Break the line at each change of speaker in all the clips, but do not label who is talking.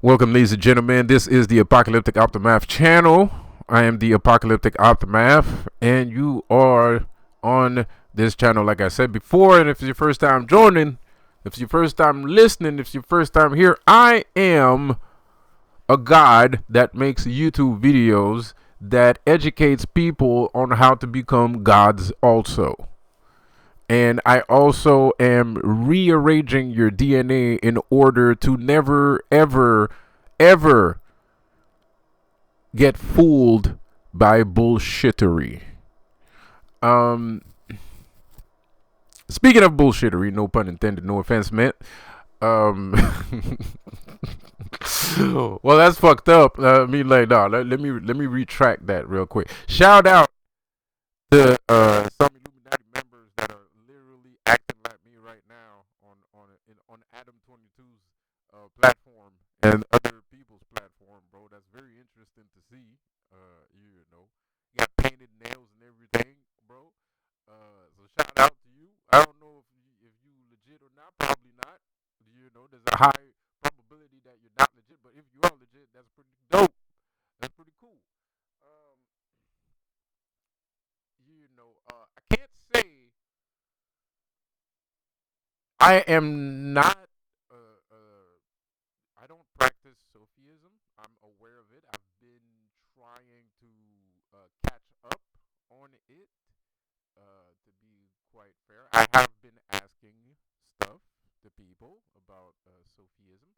Welcome, ladies and gentlemen. This is the Apocalyptic Aftermath channel. I am the Apocalyptic Aftermath, and you are on this channel, like I said before. And if it's your first time joining, if it's your first time listening, if it's your first time here, I am a god that makes YouTube videos that educates people on how to become gods also. And I also am rearranging your DNA in order to never, ever, ever get fooled by bullshittery. Um, Speaking of bullshittery, no pun intended, no offense meant. Um, well, that's fucked up. Let me retract that real quick. Shout out to some Illuminati members that are literally acting like me right now on Adam 22's platform and other people's platform, bro. That's very interesting to see. You got painted nails and everything, bro. So shout out to you. I don't know if you legit or not. Probably not. There's a high probability that you're not legit, but if you are legit, that's pretty dope. That's pretty cool. Um, I can't say I am not. Uh, uh, I don't practice Sophism. I'm aware of it. I've been trying to catch up on it. To be quite fair, I have been asking stuff to people about Sophism.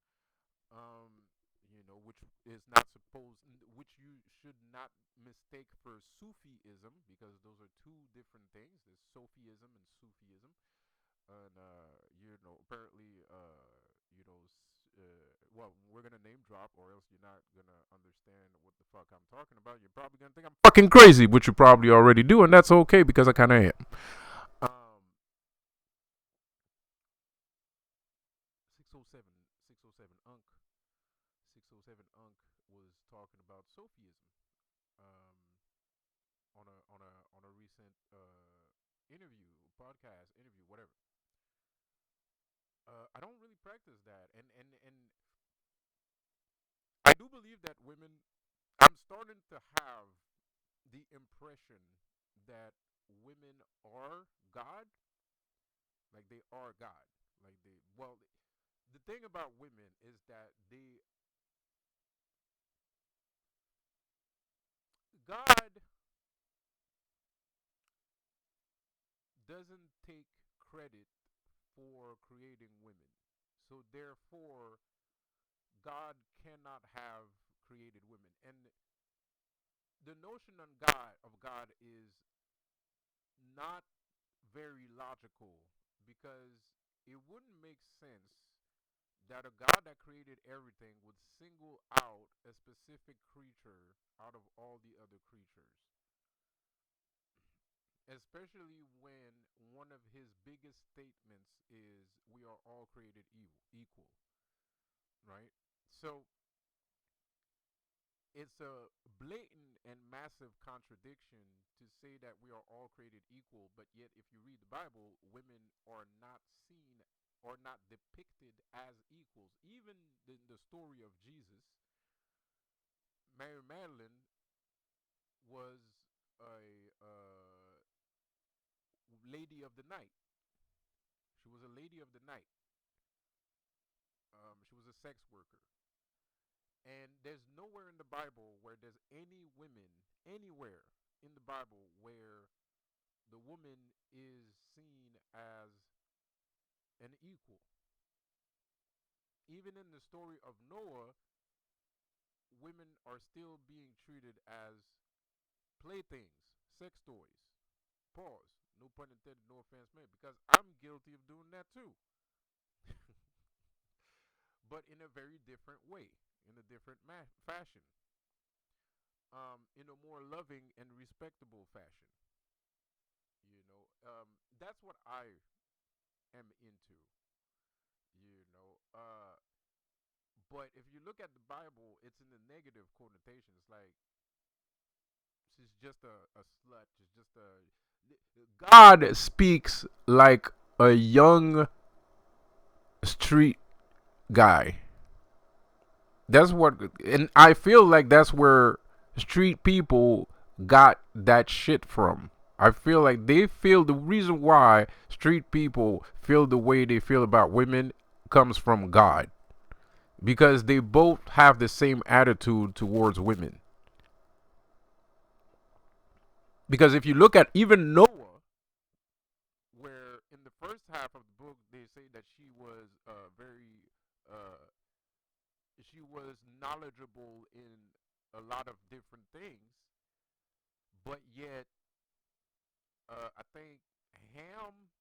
Which is not supposed, which you should not mistake for Sufism, because those are two different things. There's Sophism and Sufism, and apparently, well, we're gonna name drop, or else you're not gonna understand what the fuck I'm talking about. You're probably gonna think I'm fucking crazy, which you probably already do, and that's okay because I kind of am. Um, 607, 607 Unk, 607 Unk was talking about Sophism, um, on a recent interview, podcast interview, whatever. I don't really practice that, and I do believe that women. I'm starting to have the impression that women are God, like they are God, like they. Well, the thing about women is that God doesn't take credit for creating women, so therefore God cannot have created women, and the notion of God is not very logical, because it wouldn't make sense that a God that created everything would single out a specific creature out of all the other creatures, especially when one of his biggest statements is we are all created equal, right? So it's a blatant and massive contradiction to say that we are all created equal, but yet if you read the Bible, women are not seen or not depicted as equals. Even in the story of Jesus, Mary Magdalene was a lady of the night. She was a lady of the night. She was a sex worker. And there's nowhere in the Bible where there's any women, anywhere in the Bible, where the woman is seen as an equal. Even in the story of Noah, women are still being treated as playthings, sex toys. Pause. No pun intended, no offense meant, because I'm guilty of doing that too. But in a very different way, in a different fashion, in a more loving and respectable fashion. That's what I am into. You know, but if you look at the Bible, it's in the negative connotation. It's like she's just a slut. She's just a. God speaks like a young street guy. That's what, and I feel like that's where street people got that shit from. I feel like they feel the reason why street people feel the way they feel about women comes from God, because they both have the same attitude towards women. Because if you look at even Noah, where in the first half of the book they say that uh, she was knowledgeable in a lot of different things, but yet I think Ham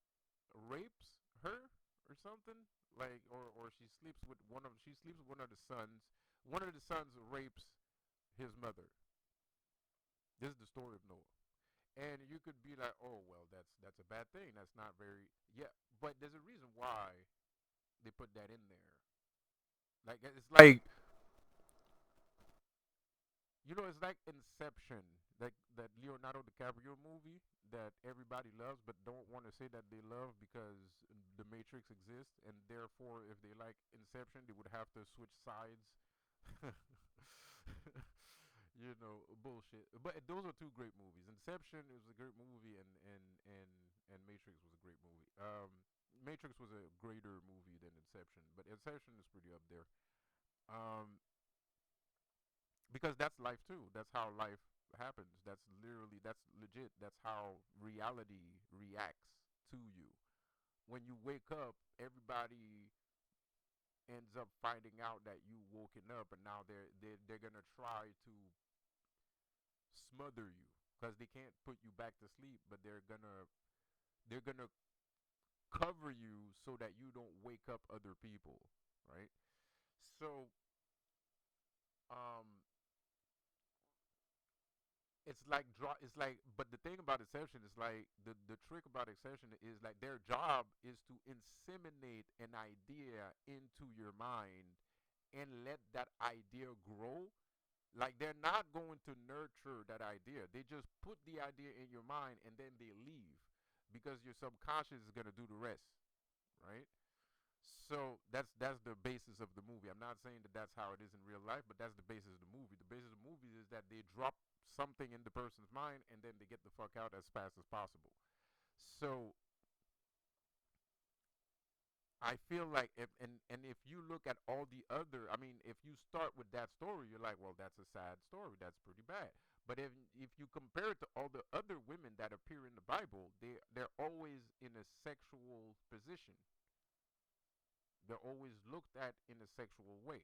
rapes her or something, like, or she sleeps with one of the sons. One of the sons rapes his mother. This is the story of Noah. And you could be like, oh well, that's a bad thing. That's not very, yeah. But there's a reason why they put that in there. Like it's like, it's like Inception, like that Leonardo DiCaprio movie that everybody loves, but don't want to say that they love because the Matrix exists, and therefore, if they like Inception, they would have to switch sides. Bullshit. But those are two great movies. Inception is a great movie, and Matrix was a great movie. Matrix was a greater movie than Inception, but Inception is pretty up there. Um, because that's life too. That's how life happens. That's legit. That's how reality reacts to you. When you wake up, everybody ends up finding out that you woken up, and now they're gonna try to smother you because they can't put you back to sleep, but they're gonna cover you so that you don't wake up other people, right? So, um, but the thing about Inception is like the trick about Inception is like their job is to inseminate an idea into your mind and let that idea grow. Like they're not going to nurture that idea. They just put the idea in your mind and then they leave because your subconscious is going to do the rest, right? So that's the basis of the movie. I'm not saying that that's how it is in real life, but that's the basis of the movie. The basis of the movie is that they drop something in the person's mind and then they get the fuck out as fast as possible. So I feel like if you look at all the other, I mean, if you start with that story, you're like, well, that's a sad story. That's pretty bad. But if you compare it to all the other women that appear in the Bible, they're always in a sexual position. They're always looked at in a sexual way.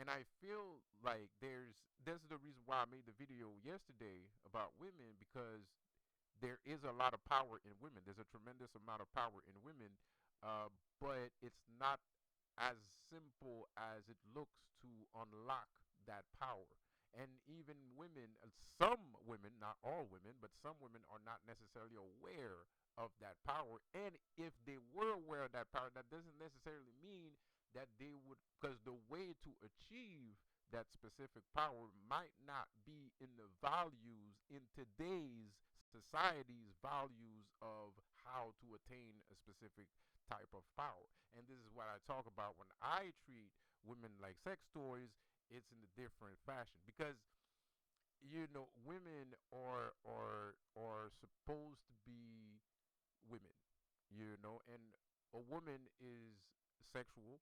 And I feel like this is the reason why I made the video yesterday about women, because there is a lot of power in women. There's a tremendous amount of power in women, but it's not as simple as it looks to unlock that power. And even women, some women, not all women, but some women are not necessarily aware of that power. And if they were aware of that power, that doesn't necessarily mean that they would, because the way to achieve that specific power might not be in the values in today's society's values of how to attain a specific type of power. And this is what I talk about when I treat women like sex toys. It's in a different fashion because women are supposed to be women, and a woman is sexual,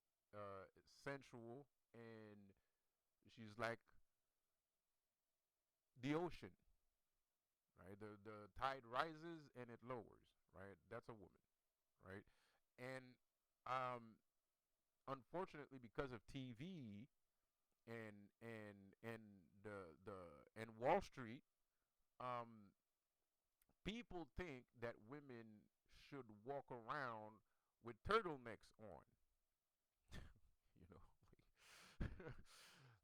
sensual, and she's like the ocean, right? The tide rises and it lowers, right? That's a woman, right? And um, unfortunately, because of TV and the and Wall Street, um, people think that women should walk around with turtlenecks on. you know,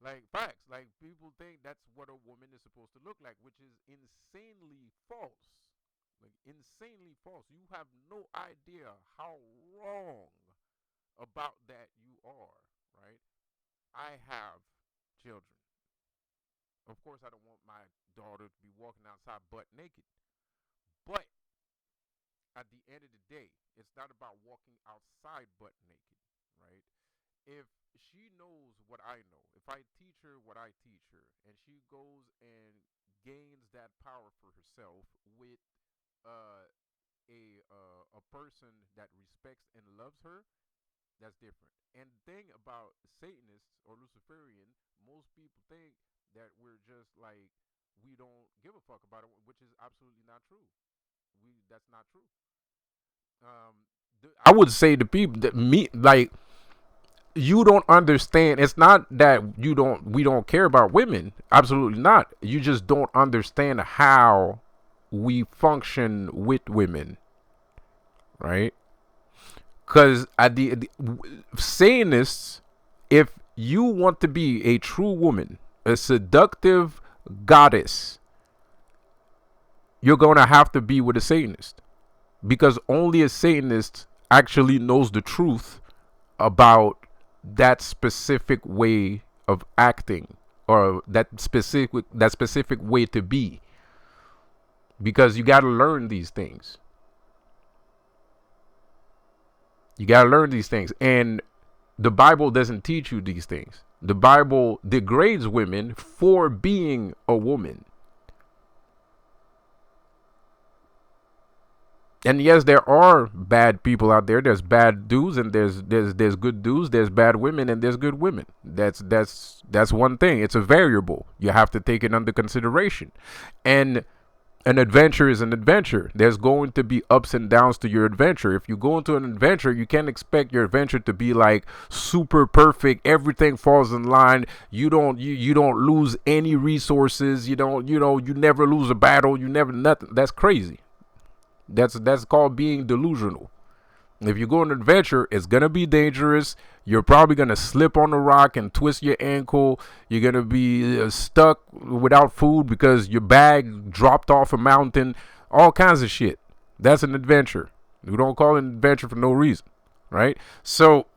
like facts. Like people think that's what a woman is supposed to look like, which is insanely false. Like insanely false. You have no idea how wrong about that you are, right? I have children. Of course, I don't want my daughter to be walking outside butt naked. But at the end of the day, it's not about walking outside butt naked, right? If she knows what I know, if I teach her what I teach her, and she goes and gains that power for herself with uh, a person that respects and loves her, that's different. And the thing about Satanists or Luciferian, most people think that we're just like we don't give a fuck about it, which is absolutely not true. That's not true. I would say to people that me like you don't understand. It's not that we don't care about women. Absolutely not. You just don't understand how we function with women, right? Because at the Satanists, if you want to be a true woman, a seductive goddess, you're going to have to be with a Satanist, because only a Satanist actually knows the truth about that specific way of acting, or that specific way to be, because you got to learn these things. You got to learn these things, and the Bible doesn't teach you these things. The Bible degrades women for being a woman. And yes, there are bad people out there. There's bad dudes, and there's good dudes. There's bad women, and there's good women. That's one thing. It's a variable. You have to take it under consideration. And an adventure is an adventure. There's going to be ups and downs to your adventure. If you go into an adventure, you can't expect your adventure to be like super perfect. Everything falls in line. You don't lose any resources. You never lose a battle. You never nothing. That's crazy. That's called being delusional. If you go on an adventure, it's gonna be dangerous. You're probably gonna slip on a rock and twist your ankle. You're gonna be stuck without food because your bag dropped off a mountain. All kinds of shit. That's an adventure. We don't call it an adventure for no reason, right? So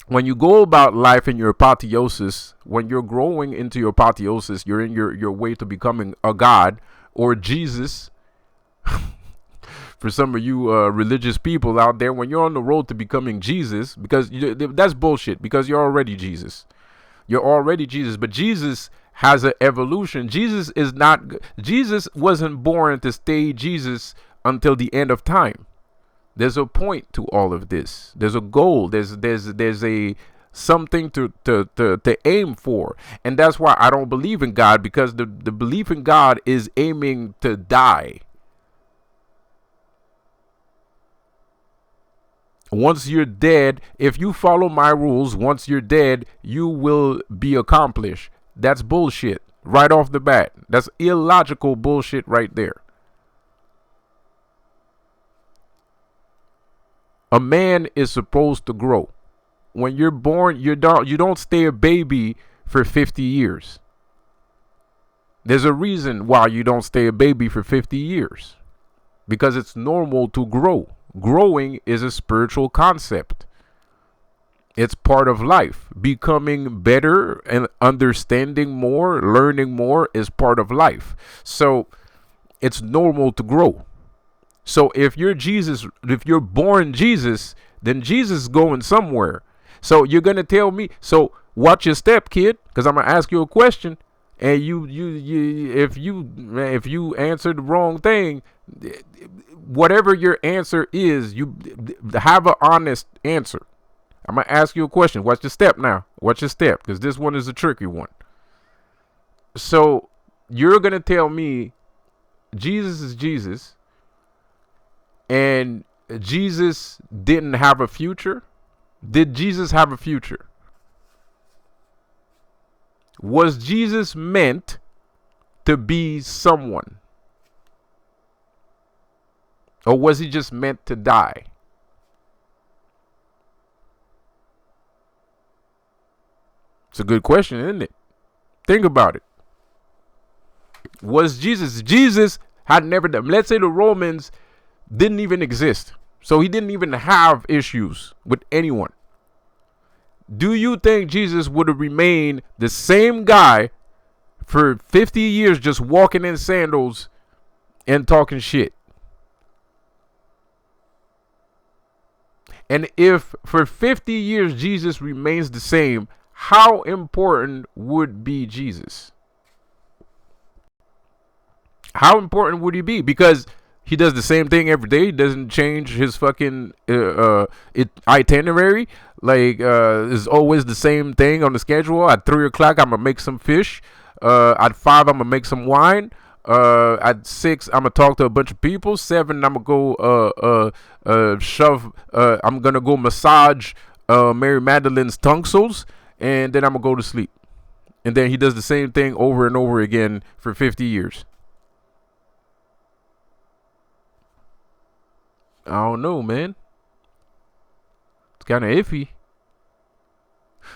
when you go about life in your apotheosis, when you're growing into your apotheosis, you're in your way to becoming a god or Jesus. For some of you religious people out there, when you're on the road to becoming Jesus, because that's bullshit, because you're already Jesus. You're already Jesus, but Jesus has an evolution. Jesus wasn't born to stay Jesus until the end of time. There's a point to all of this. There's a goal. There's a something to aim for. And that's why I don't believe in God, because the belief in God is aiming to die. Once you're dead, if you follow my rules, once you're dead, you will be accomplished. That's bullshit right off the bat. That's illogical bullshit right there. A man is supposed to grow. When you're born, you don't stay a baby for 50 years. There's a reason why you don't stay a baby for 50 years. Because it's normal to grow. Growing is a spiritual concept. It's part of life. Becoming better and understanding more, learning more is part of life. So it's normal to grow. So if you're Jesus, if you're born Jesus, then Jesus is going somewhere. So you're going to tell me, so watch your step, kid, because I'm going to ask you a question. And if you answer the wrong thing, whatever your answer is, you have an honest answer. I'm going to ask you a question. Watch your step now. Watch your step, because this one is a tricky one. So you're going to tell me Jesus is Jesus, and Jesus didn't have a future? Did Jesus have a future? Was Jesus meant to be someone? Or was he just meant to die? It's a good question, isn't it? Think about it. Was Jesus had never done. Let's say the Romans didn't even exist. So he didn't even have issues with anyone. Do you think Jesus would have remained the same guy for 50 years just walking in sandals and talking shit? And if for 50 years Jesus remains the same, how important would be Jesus? How important would he be? Because he does the same thing every day. He doesn't change his fucking itinerary. Like, it's always the same thing on the schedule. At 3 o'clock, I'm gonna make some fish. At 5, I'm gonna make some wine. At 6, I'm gonna talk to a bunch of people. 7, I'm gonna go I'm gonna go massage Mary Magdalene's tonsils, and then I'm gonna go to sleep. And then he does the same thing over and over again for 50 years. I don't know, man. It's kind of iffy.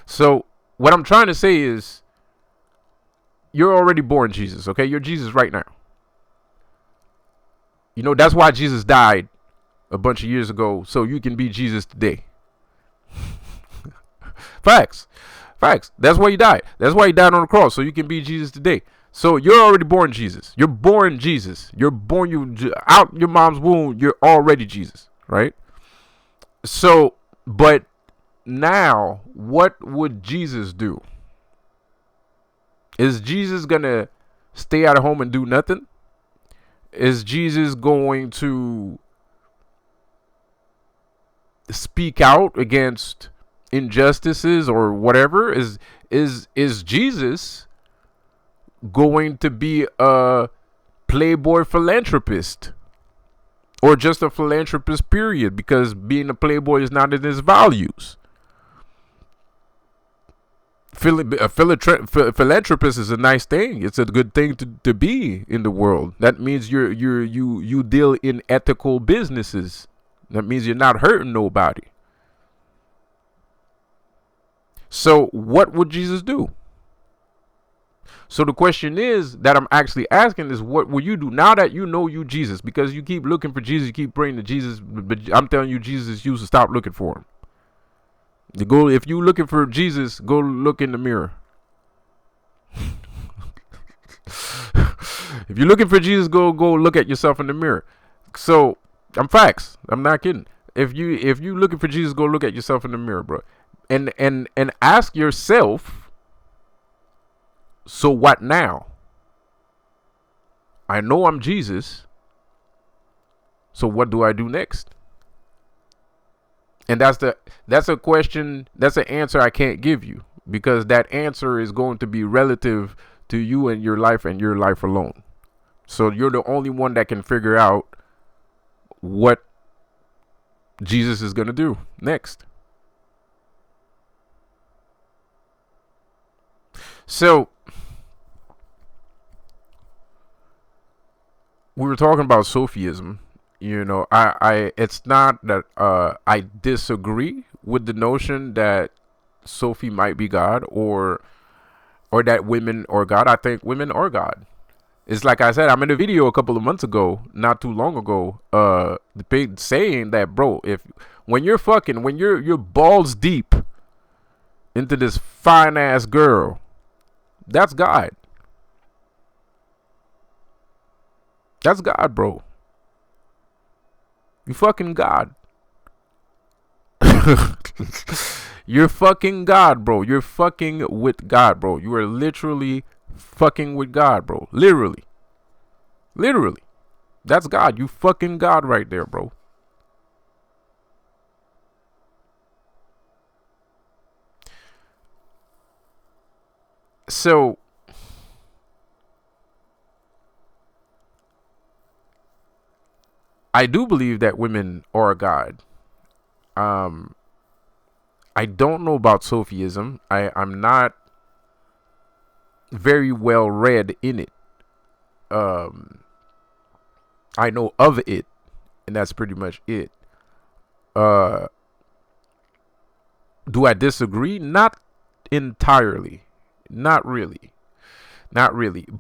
So what I'm trying to say is, you're already born Jesus, okay? You're Jesus right now. You know, that's why Jesus died a bunch of years ago, so you can be Jesus today. Facts. That's why he died. That's why he died on the cross, so you can be Jesus today. So you're already born Jesus. You're born Jesus. You're born out your mom's womb. You're already Jesus, right? So, but now, what would Jesus do? Is Jesus gonna stay at home and do nothing? Is Jesus going to speak out against injustices or whatever? Is Jesus going to be a playboy philanthropist, or just a philanthropist period, because being a playboy is not in his values? A philanthropist is a nice thing. It's a good thing to be in the world. That means you deal in ethical businesses. That means you're not hurting nobody. So what would Jesus do? So the question is that I'm actually asking is, what will you do now that you know you Jesus? Because you keep looking for Jesus, you keep praying to Jesus, but I'm telling you, Jesus, you should stop looking for him. If you looking for Jesus, go look in the mirror. If you're looking for Jesus, go look at yourself in the mirror. So I'm facts. I'm not kidding. If you looking for Jesus, go look at yourself in the mirror, bro, and ask yourself, so what now? I know I'm Jesus. So what do I do next? And that's a question, that's an answer I can't give you, because that answer is going to be relative to you and your life alone. So you're the only one that can figure out what Jesus is going to do next. So we were talking about Sophism. You know, it's not that I disagree with the notion that Sophie might be God, or that women are God. I think women are God. It's like I said, I'm in a video a couple of months ago, not too long ago, saying that, bro, when you're balls deep into this fine ass girl, that's God. That's God, bro. You fucking God. You're fucking God, bro. You're fucking with God, bro. You are literally fucking with God, bro. Literally. That's God. You fucking God right there, bro. So I do believe that women are God. I don't know about Sophism. I'm not very well read in it. I know of it, and that's pretty much it. Do I disagree? Not entirely. Not really.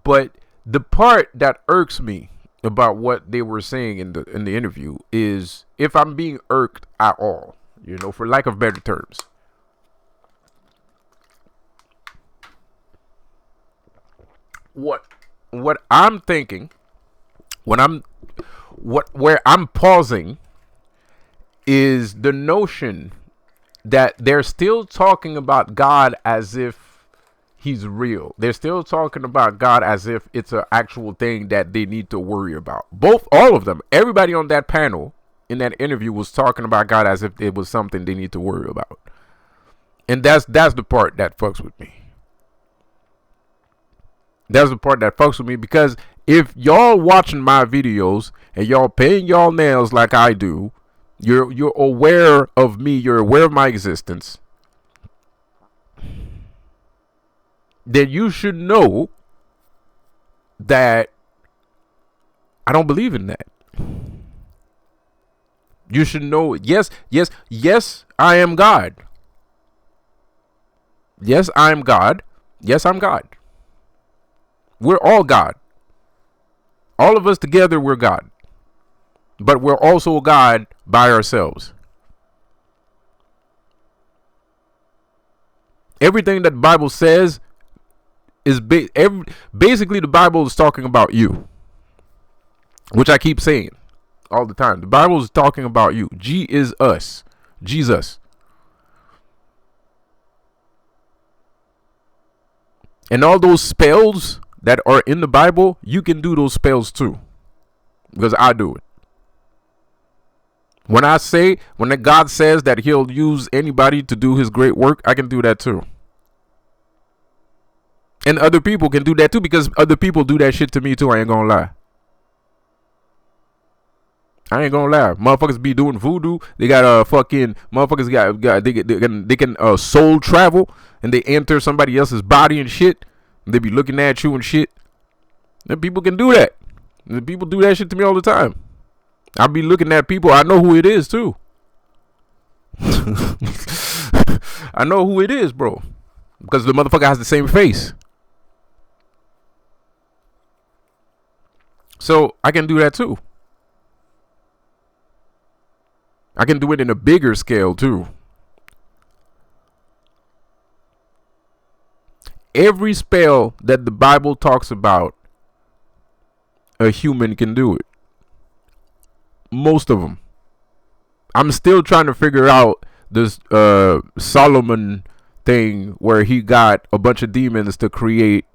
But the part that irks me about what they were saying in the interview is, if I'm being irked at all, you know, for lack of better terms, what I'm thinking, where I'm pausing is the notion that they're still talking about God as if he's real. They're still talking about God as if it's an actual thing that they need to worry about. All of them, everybody on that panel in that interview was talking about God as if it was something they need to worry about. And that's the part that fucks with me. That's the part that fucks with me, because if y'all watching my videos and y'all painting y'all nails like I do, you're aware of me, you're aware of my existence, then you should know that I don't believe in that. You should know, yes, I am God. Yes, I am God. Yes, I'm God. We're all God. All of us together, we're God. But we're also God by ourselves. Everything that the Bible says is basically the Bible is talking about you, which I keep saying all the time. The Bible is talking about you. G is us. Jesus. And all those spells that are in the Bible, you can do those spells too, because I do it. When God says that he'll use anybody to do his great work, I can do that too. And other people can do that too, because other people do that shit to me too. I ain't gonna lie. Motherfuckers be doing voodoo. They got fucking motherfuckers they can soul travel, and they enter somebody else's body and shit. And they be looking at you and shit. And people can do that. And people do that shit to me all the time. I be looking at people. I know who it is too. I know who it is, bro, because the motherfucker has the same face. So I can do that too. I can do it in a bigger scale too. Every spell that the Bible talks about, a human can do it. Most of them. I'm still trying to figure out this Solomon thing where he got a bunch of demons to create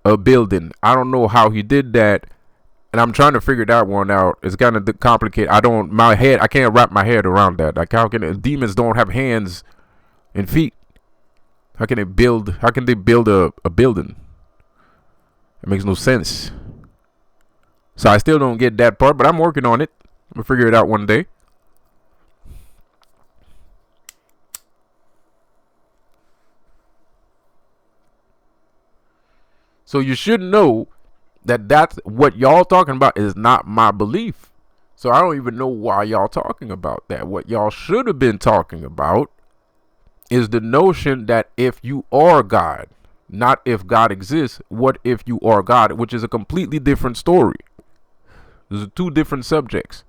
a building. I don't know how he did that, and I'm trying to figure that one out. It's kind of complicated. I can't wrap my head around that. Like, how can demons don't have hands and feet? How can they build a building? It makes no sense. So I still don't get that part, but I'm working on it. I'm gonna figure it out one day. So you should know that that's what y'all talking about is not my belief. So I don't even know why y'all talking about that. What y'all should have been talking about is the notion that if you are God, not if God exists, what if you are God, which is a completely different story. Those are two different subjects.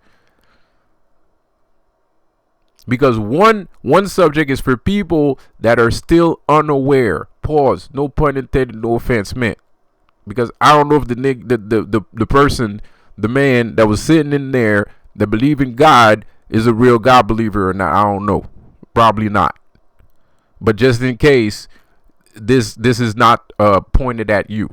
Because one subject is for people that are still unaware. Pause. No pun intended. No offense meant. Because I don't know if the person, the man that was sitting in there that believed in God is a real God believer or not. I don't know. Probably not. But just in case, this is not pointed at you.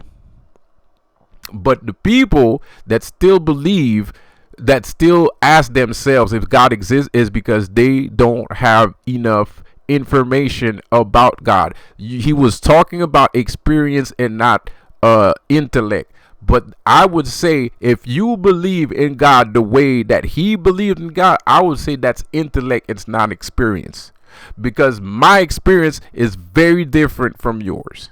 But the people that still believe, that still ask themselves if God exists, is because they don't have enough information about God. He was talking about experience and not intellect. But I would say if you believe in God the way that he believed in God, I would say that's intellect. It's not experience, because my experience is very different from yours.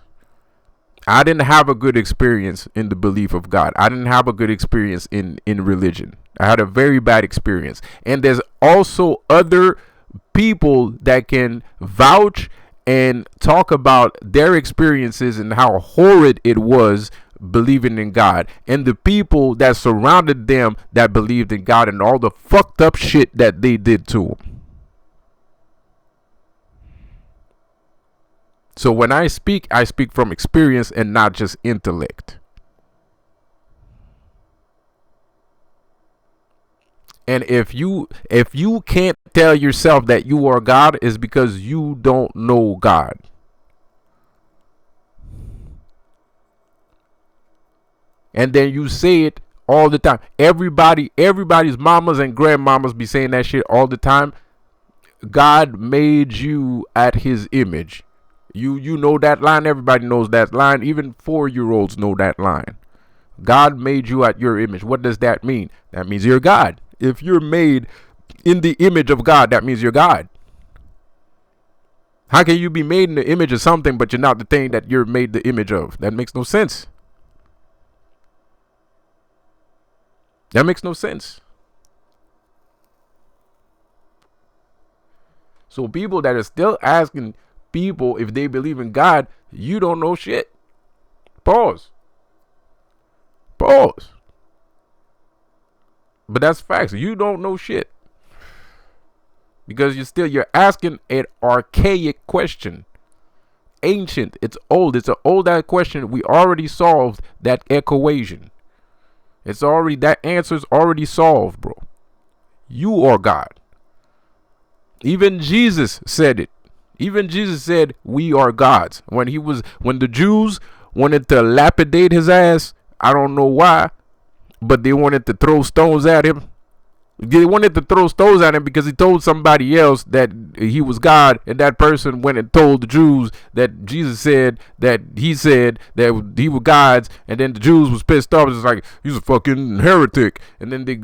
I didn't have a good experience in the belief of God. I didn't have a good experience in religion. I had a very bad experience. And there's also other people that can vouch and talk about their experiences and how horrid it was believing in God, and the people that surrounded them that believed in God and all the fucked up shit that they did to them. So when I speak from experience and not just intellect. And if you can't tell yourself that you are God, is because you don't know God. And then you say it all the time. Everybody's mamas and grandmamas be saying that shit all the time. God made you at his image. You know that line. Everybody knows that line. Even 4-year-olds know that line. God made you at your image. What does that mean? That means you're God. If you're made in the image of God, that means you're God. How can you be made in the image of something, but you're not the thing that you're made the image of? That makes no sense. That makes no sense. So people that are still asking people if they believe in God, you don't know shit. Pause. But that's facts. You don't know shit. Because you're asking an archaic question. Ancient. It's old. It's an old question. We already solved that equation. That answer's already solved, bro. You are God. Even Jesus said it. Even Jesus said we are gods. When the Jews wanted to lapidate his ass, I don't know why, but they wanted to throw stones at him. They wanted to throw stones at him because he told somebody else that he was God, and that person went and told the Jews that Jesus said that he were gods, and then the Jews was pissed off. It's like, he's a fucking heretic. And then they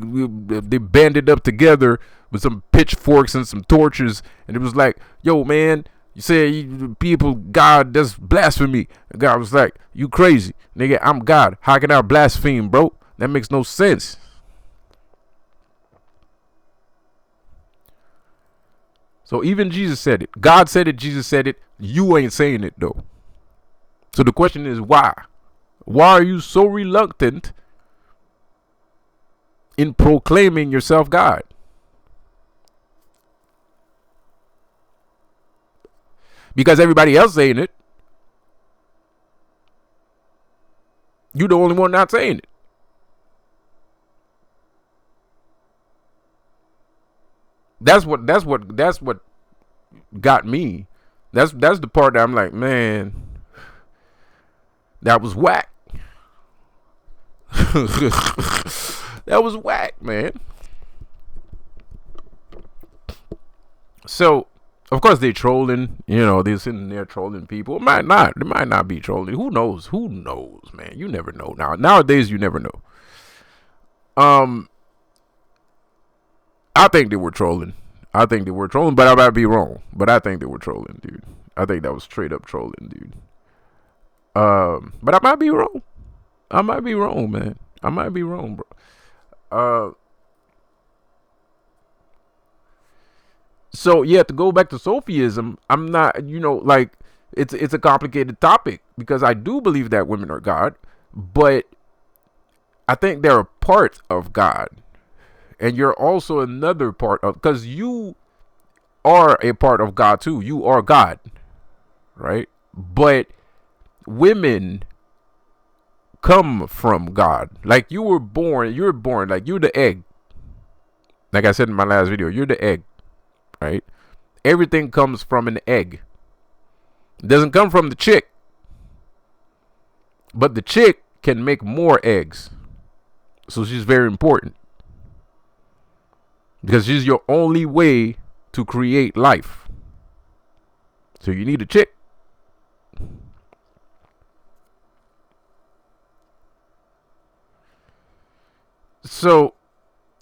banded up together with some pitchforks and some torches, and it was like, yo man, you say people God, that's blasphemy. And God was like, you crazy, nigga, I'm God. How can I blaspheme, bro? That makes no sense. So even Jesus said it. God said it. Jesus said it. You ain't saying it though. So the question is why? Why are you so reluctant in proclaiming yourself God? Because everybody else saying it. You the only one not saying it. That's what got me. That's the part that I'm like, man, that was whack. That was whack, man. So, of course, they trolling. They're sitting there trolling people. It might not be trolling. Who knows? Who knows, man? You never know. Nowadays, you never know. I think they were trolling. But I might be wrong. But I think they were trolling, dude. I think that was straight up trolling, dude. But I might be wrong. Man. I might be wrong, bro. So yeah, to go back to Sophism, I'm not, it's a complicated topic because I do believe that women are God, but I think they're a part of God. And you're also another part of, because you are a part of God too. You are God, right? But women come from God. Like you're born like you're the egg. Like I said in my last video, you're the egg, right? Everything comes from an egg. It doesn't come from the chick. But the chick can make more eggs. So she's very important. Because she's your only way to create life. So you need a chick. So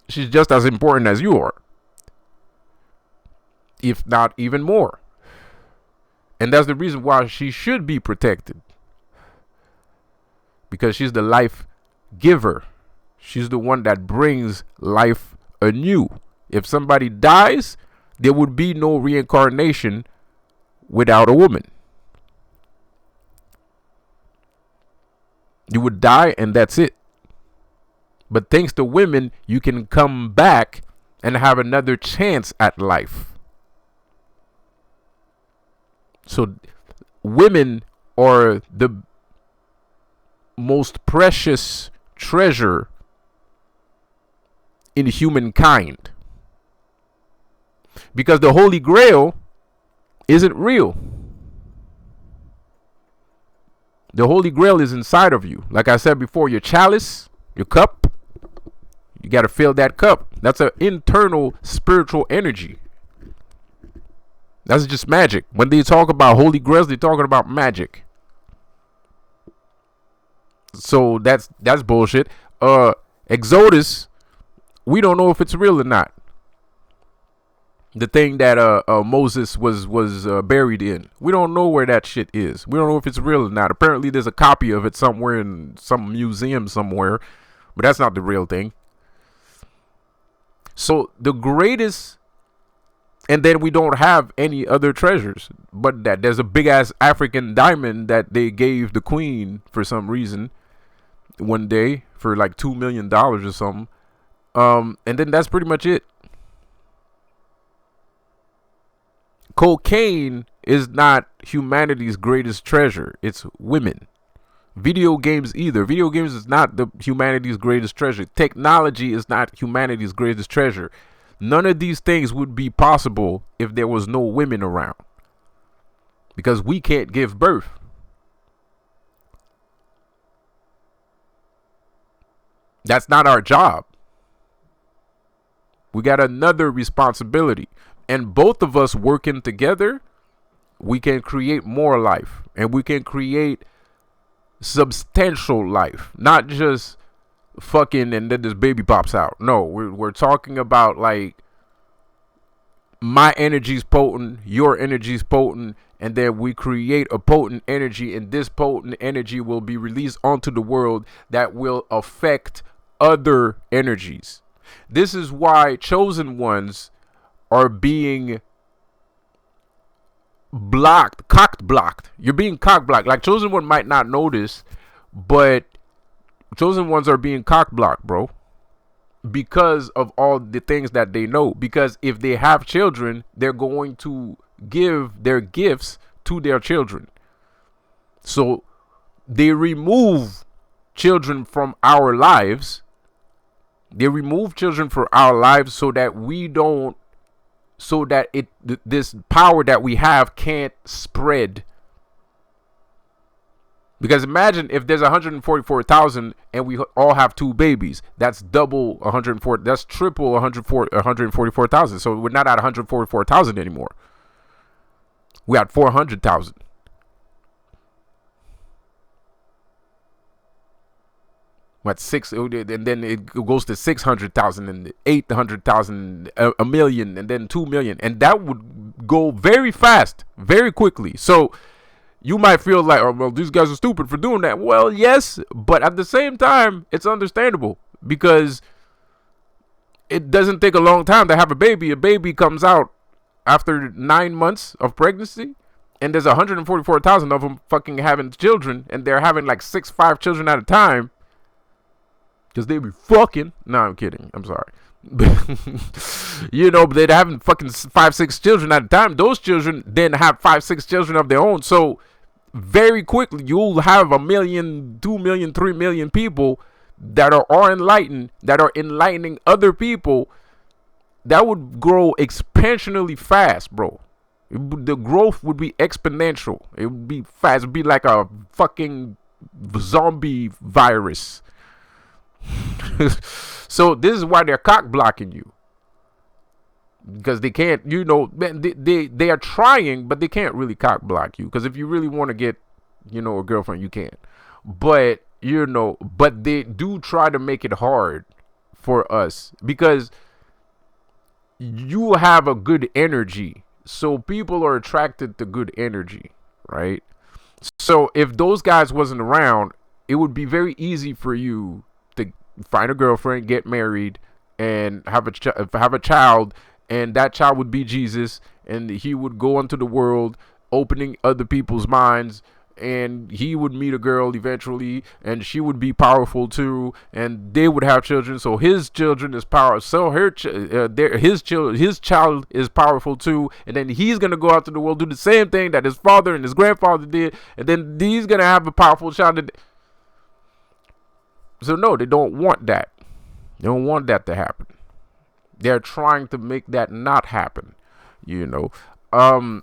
she's just as important as you are. If not even more. And that's the reason why she should be protected. Because she's the life giver. She's the one that brings life anew. If somebody dies, there would be no reincarnation without a woman. You would die and that's it. But thanks to women, you can come back and have another chance at life. So women are the most precious treasure in humankind. Because the Holy Grail isn't real. The Holy Grail is inside of you. Like I said before, your chalice, your cup, you got to fill that cup. That's an internal spiritual energy. That's just magic. When they talk about Holy Grails, they're talking about magic. So that's bullshit. Exodus, we don't know if it's real or not. The thing that Moses was buried in, we don't know where that shit is. We don't know if it's real or not. Apparently, there's a copy of it somewhere in some museum somewhere, but that's not the real thing. So the greatest, and then we don't have any other treasures, but that there's a big ass African diamond that they gave the queen for some reason one day for like $2 million or something. And then that's pretty much it. Cocaine is not humanity's greatest treasure. It's women. Video games either. Video games is not humanity's greatest treasure. Technology is not humanity's greatest treasure. None of these things would be possible if there was no women around. Because we can't give birth. That's not our job. We got another responsibility. And both of us working together, we can create more life. And we can create substantial life. Not just fucking and then this baby pops out. No, we're talking about like my energy's potent, your energy's potent, and then we create a potent energy, and this potent energy will be released onto the world that will affect other energies. This is why chosen ones are being blocked. You're being cock blocked. Like chosen one might not notice, but chosen ones are being cock blocked, bro. Because of all the things that they know. Because if they have children, they're going to give their gifts to their children. So they remove children from our lives. They remove children from our lives so that we don't, so that this power that we have can't spread. Because imagine if there's 144,000 and we all have 2 babies. That's double 104. That's triple 144,000. So we're not at 144,000 anymore. We at 400,000. What 6? And then it goes to 600,000 and 800,000, a million, and then 2 million, and that would go very fast, very quickly. So you might feel like, oh, well, these guys are stupid for doing that. Well, yes, but at the same time, it's understandable because it doesn't take a long time to have a baby. A baby comes out after 9 months of pregnancy, and there's 144,000 of them fucking having children, and they're having like 5 children at a time. Because they be fucking. No, I'm kidding. I'm sorry. You know, but they're having fucking 5, 6 children at a time. Those children then have 5, 6 children of their own. So very quickly, you'll have 1 million, 2 million, 3 million people that are enlightened, that are enlightening other people. That would grow exponentially fast, bro. The growth would be exponential. It would be fast. It would be like a fucking zombie virus. So this is why they're cock blocking you, because they can't, you know, they are trying, but they can't really cock block you, because if you really want to get, you know, a girlfriend, you can. But you know, but they do try to make it hard for us because you have a good energy, so people are attracted to good energy, right? So if those guys wasn't around, it would be very easy for you to find a girlfriend, get married, and have a child, and that child would be Jesus, and he would go into the world opening other people's minds, and he would meet a girl eventually, and she would be powerful too, and they would have children. So his children is powerful. So his child is powerful too, and then he's gonna go out to the world, do the same thing that his father and his grandfather did, and then he's gonna have a powerful child. So no, they don't want that. They don't want that to happen. They're trying to make that not happen, you know. Um,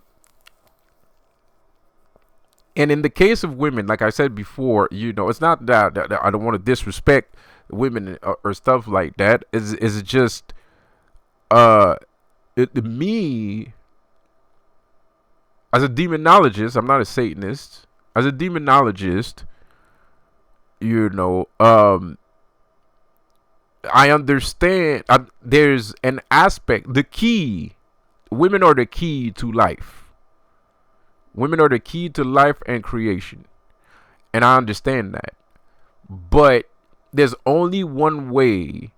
and in the case of women, like I said before, you know, it's not that I don't want to disrespect women or stuff like that. Is just uh, me as a demonologist. I'm not a Satanist. As a demonologist, you know, I understand. There's an aspect. The key. Women are the key to life. Women are the key to life and creation. And I understand that. But there's only one way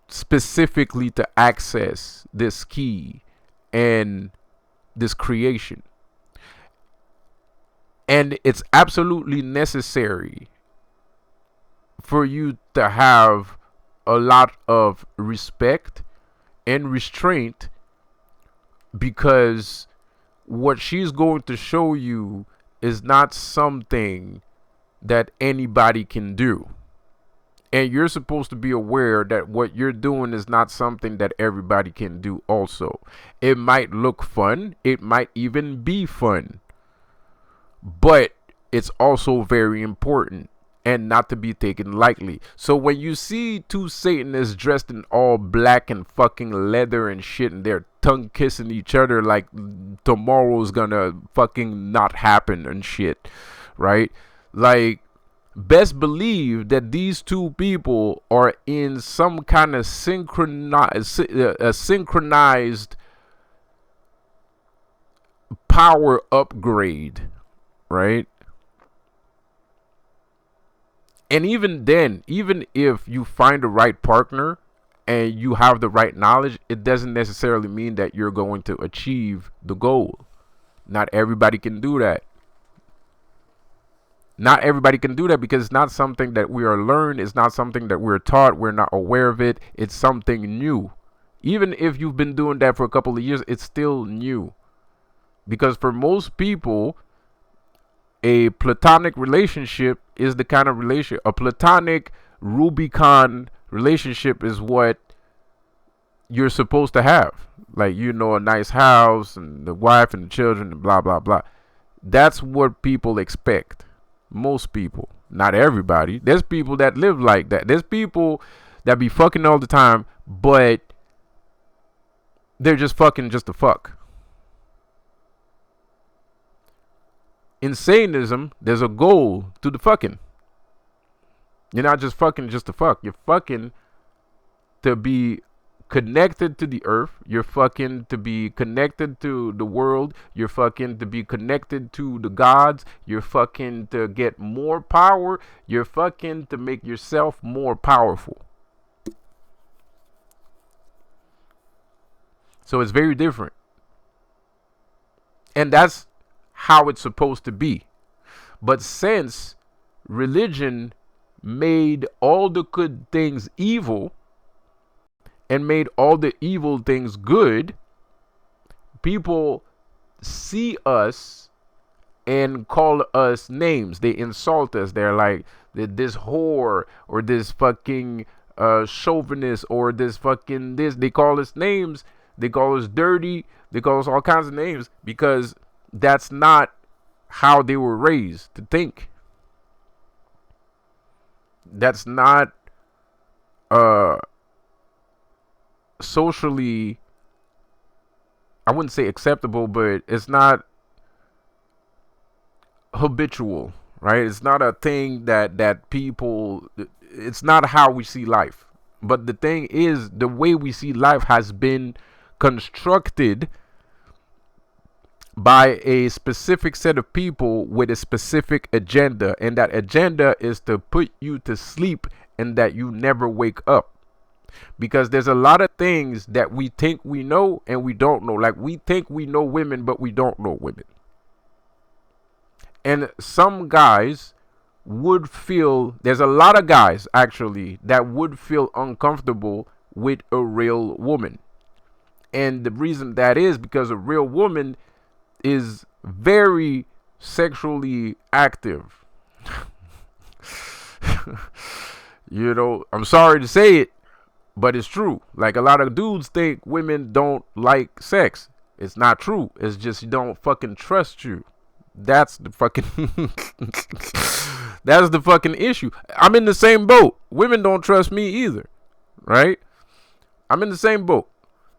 specifically to access this key and this creation. And it's absolutely necessary for you to have a lot of respect and restraint, because what she's going to show you is not something that anybody can do. And you're supposed to be aware that what you're doing is not something that everybody can do also. It might look fun. It might even be fun. But it's also very important and not to be taken lightly. So when you see two Satanists dressed in all black and fucking leather and shit, and they're tongue kissing each other like tomorrow's gonna fucking not happen and shit, right? Like, best believe that these two people are in some kind of synchronized power upgrade, right? And even then, even if you find the right partner and you have the right knowledge, it doesn't necessarily mean that you're going to achieve the goal. Not everybody can do that. Not everybody can do that because it's not something that we are learned. It's not something that we're taught. We're not aware of it. It's something new. Even if you've been doing that for a couple of years, it's still new. Because for most people, a platonic relationship is the kind of relationship, a platonic Rubicon relationship is what you're supposed to have. Like, you know, a nice house and the wife and the children and blah, blah, blah. That's what people expect. Most people, not everybody. There's people that live like that. There's people that be fucking all the time, but they're just fucking just to fuck. In Satanism, there's a goal to the fucking. You're not just fucking just to fuck. You're fucking to be connected to the earth. You're fucking to be connected to the world. You're fucking to be connected to the gods. You're fucking to get more power. You're fucking to make yourself more powerful. So it's very different. And that's how it's supposed to be. But since religion made all the good things evil and made all the evil things good, people see us and call us names. They insult us. They're like, this whore or this fucking chauvinist or this fucking this. They call us names. They call us dirty. They call us all kinds of names because that's not how they were raised to think. That's not socially, I wouldn't say acceptable, but it's not habitual, right? It's not a thing that people, it's not how we see life. But the thing is, the way we see life has been constructed by a specific set of people with a specific agenda, and that agenda is to put you to sleep and that you never wake up. Because there's a lot of things that we think we know and we don't know. Like, we think we know women, but we don't know women. And some guys would feel, there's a lot of guys actually that would feel uncomfortable with a real woman. And the reason that is because a real woman is very sexually active. You know, I'm sorry to say it, But it's true. Like, a lot of dudes think women don't like sex. It's not true. It's just you don't fucking trust you. That's the fucking that's the fucking issue. I'm in the same boat. Women don't trust me either. Right? I'm in the same boat.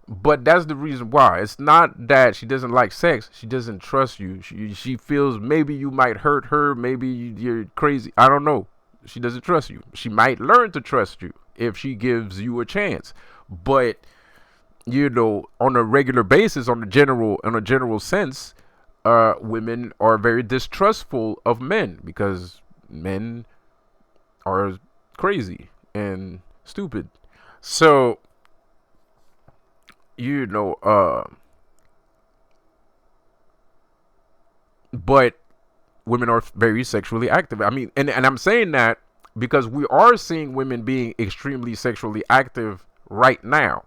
But that's the reason why. It's not that she doesn't like sex. She doesn't trust you. She feels maybe you might hurt her. Maybe you're crazy. I don't know. She doesn't trust you. She might learn to trust you if she gives you a chance. But, on a regular basis, in a general sense, women are very distrustful of men because men are crazy and stupid. So, but women are very sexually active. I mean, and I'm saying that because we are seeing women being extremely sexually active right now.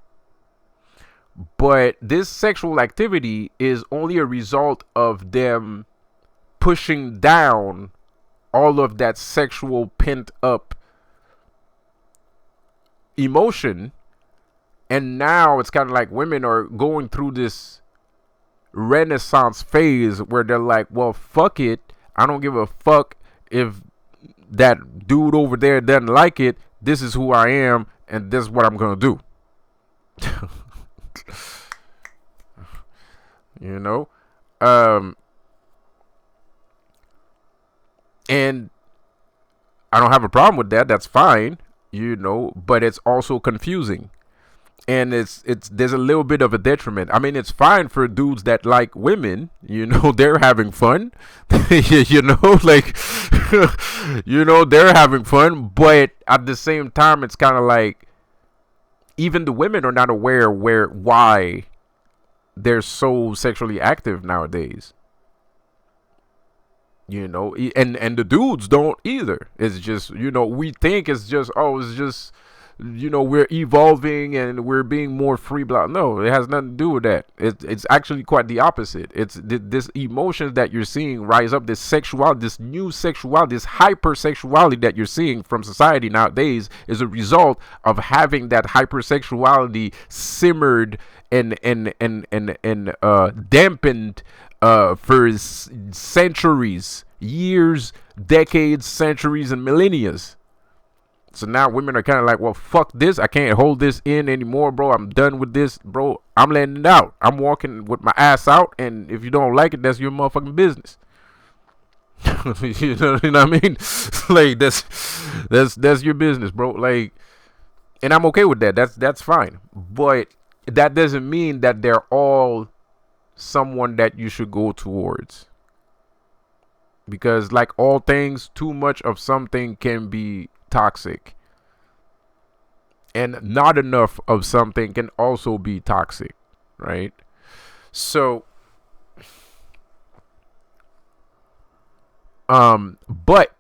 But this sexual activity is only a result of them pushing down all of that sexual pent up emotion. And now it's kind of like women are going through this renaissance phase where they're like, well, fuck it. I don't give a fuck if that dude over there doesn't like it. This is who I am, and this is what I'm going to do. And I don't have a problem with that. That's fine, but it's also confusing. And there's a little bit of a detriment. I mean, it's fine for dudes that like women, they're having fun, like, they're having fun. But at the same time, it's kind of like even the women are not aware why they're so sexually active nowadays. And the dudes don't either. It's just, we think it's just, we're evolving and we're being more free. Blah. No, it has nothing to do with that. It's actually quite the opposite. It's this emotions that you're seeing rise up, this sexuality, this new sexuality, this hypersexuality that you're seeing from society nowadays is a result of having that hypersexuality simmered and dampened for centuries, years, decades, centuries, and millennia. So now women are kind of like, well, fuck this. I can't hold this in anymore, bro. I'm done with this, bro. I'm letting it out. I'm walking with my ass out. And if you don't like it, that's your motherfucking business. You know what I mean? Like, that's your business, bro. Like, and I'm okay with that. That's fine. But that doesn't mean that they're all someone that you should go towards. Because like all things, too much of something can be toxic, and not enough of something can also be toxic, right? So but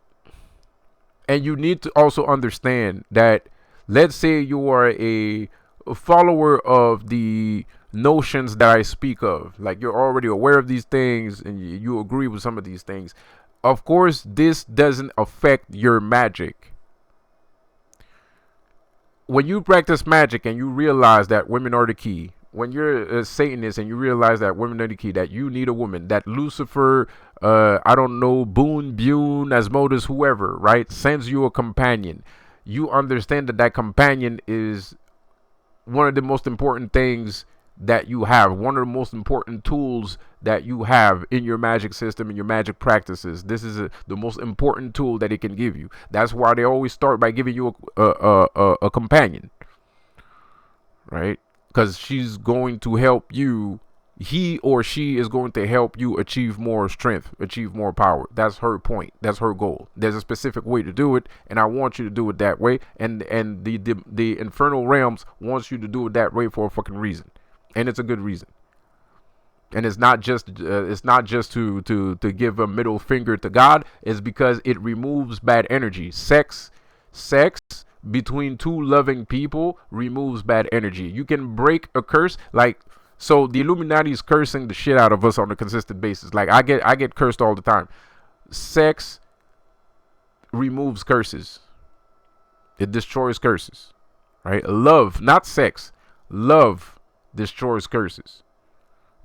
and you need to also understand that, let's say you are a follower of the notions that I speak of, like you're already aware of these things and you agree with some of these things. Of course, this doesn't affect your magic. When you practice magic and you realize that women are the key, when you're a Satanist and you realize that women are the key, that you need a woman, that Lucifer, I don't know, Boone, Bune, Asmodeus, whoever, right, sends you a companion, you understand that that companion is one of the most important things that you have, one of the most important tools that you have in your magic system and your magic practices. This is the most important tool that it can give you. That's why they always start by giving you a companion, right? Because she's going to help you. He or she is going to help you achieve more strength, achieve more power. That's her point. That's her goal. There's a specific way to do it, and I want you to do it that way. And the infernal realms wants you to do it that way for a fucking reason. And it's a good reason. And it's not just to give a middle finger to God. It's because it removes bad energy. Sex between two loving people removes bad energy. You can break a curse. Like, so the Illuminati is cursing the shit out of us on a consistent basis. Like, I get cursed all the time. Sex removes curses. It destroys curses. right? Love, not sex. Love destroys curses.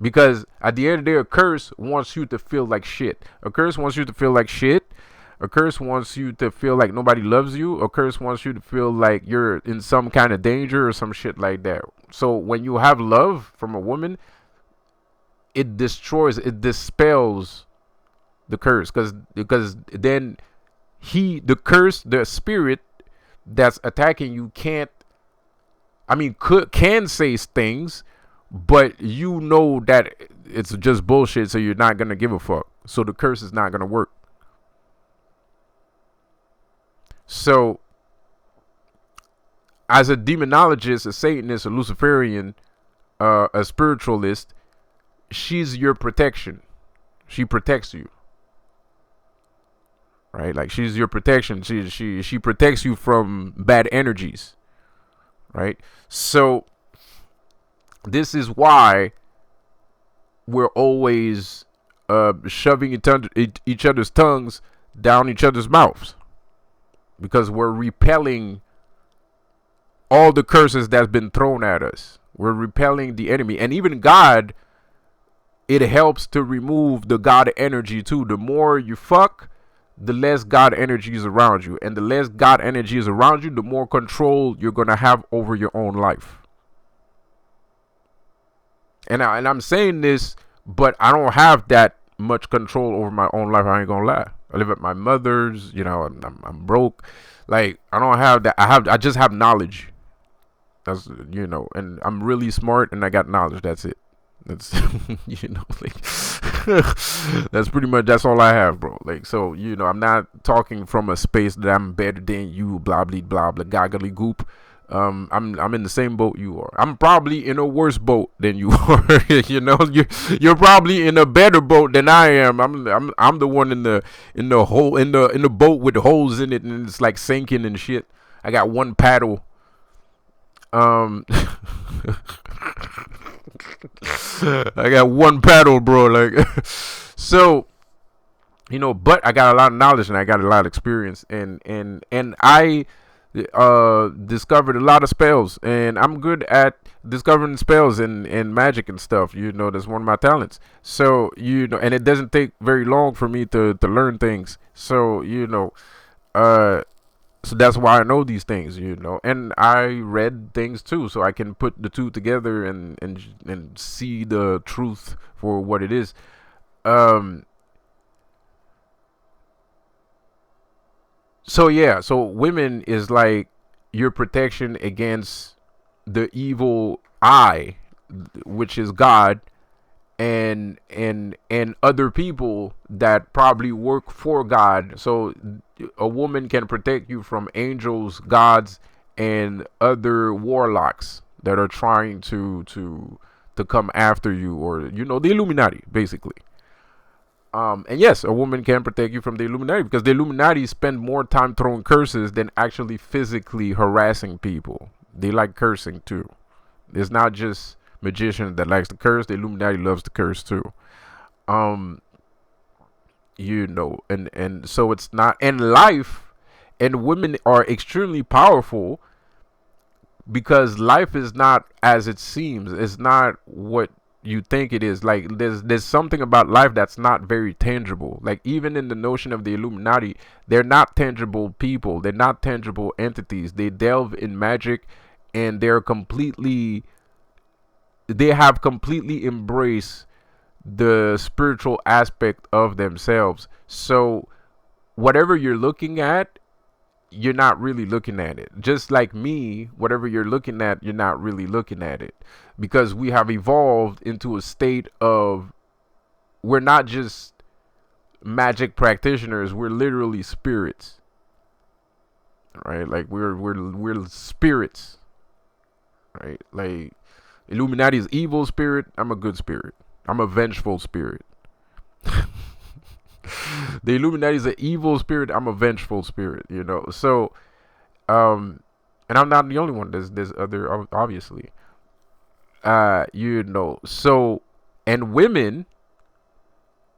Because at the end of the day, a curse wants you to feel like shit. A curse wants you to feel like shit. A curse wants you to feel like nobody loves you. A curse wants you to feel like you're in some kind of danger or some shit like that. So when you have love from a woman, it destroys, it dispels the curse. Because then the curse, the spirit that's attacking you can say things, but you know that it's just bullshit, so you're not gonna give a fuck. So the curse is not gonna work. So, as a demonologist, a Satanist, a Luciferian, a spiritualist, she's your protection. She protects you, right? Like she's your protection. She protects you from bad energies, right? So this is why we're always shoving each other's tongues down each other's mouths, because we're repelling all the curses that's been thrown at us. We're repelling the enemy. And even God, it helps to remove the God energy too. The more you fuck, the less God energy is around you. And the less God energy is around you, the more control you're going to have over your own life. And I'm saying this, but I don't have that much control over my own life. I ain't gonna lie. I live at my mother's. I'm broke. Like I don't have that. I just have knowledge. That's and I'm really smart and I got knowledge. That's it. That's like that's pretty much, that's all I have, bro. Like, so I'm not talking from a space that I'm better than you, blah blah blah blah goggly goop. I'm in the same boat you are. I'm probably in a worse boat than you are. You're probably in a better boat than I am. I'm the one in the hole in the boat with the holes in it, and it's like sinking and shit. I got one paddle. I got one paddle, bro. Like, so but I got a lot of knowledge and I got a lot of experience, and I discovered a lot of spells, and I'm good at discovering spells and magic and stuff. That's one of my talents. So and it doesn't take very long for me to learn things. So so that's why I know these things. And I read things too, so I can put the two together and see the truth for what it is. So yeah, so women is like your protection against the evil eye, which is God, and other people that probably work for God. So a woman can protect you from angels, gods, and other warlocks that are trying to come after you, or the Illuminati, basically. And yes, a woman can protect you from the Illuminati, because the Illuminati spend more time throwing curses than actually physically harassing people. They like cursing too. It's not just magician that likes to curse. The Illuminati loves to curse too. And so it's not, and life and women are extremely powerful, because life is not as it seems. It's not what you think it is. Like there's something about life that's not very tangible. Like even in the notion of the Illuminati, they're not tangible people. They're not tangible entities. They delve in magic, and they have completely embraced the spiritual aspect of themselves. So whatever you're looking at, you're not really looking at it. Just like me, whatever you're looking at, you're not really looking at it, because we have evolved into a state of, we're not just magic practitioners, we're literally spirits, right? Like we're spirits, right? Like Illuminati is evil spirit. I'm a good spirit. I'm a vengeful spirit. The Illuminati is an evil spirit. I'm a vengeful spirit. So and I'm not the only one. There's other, obviously. So, and women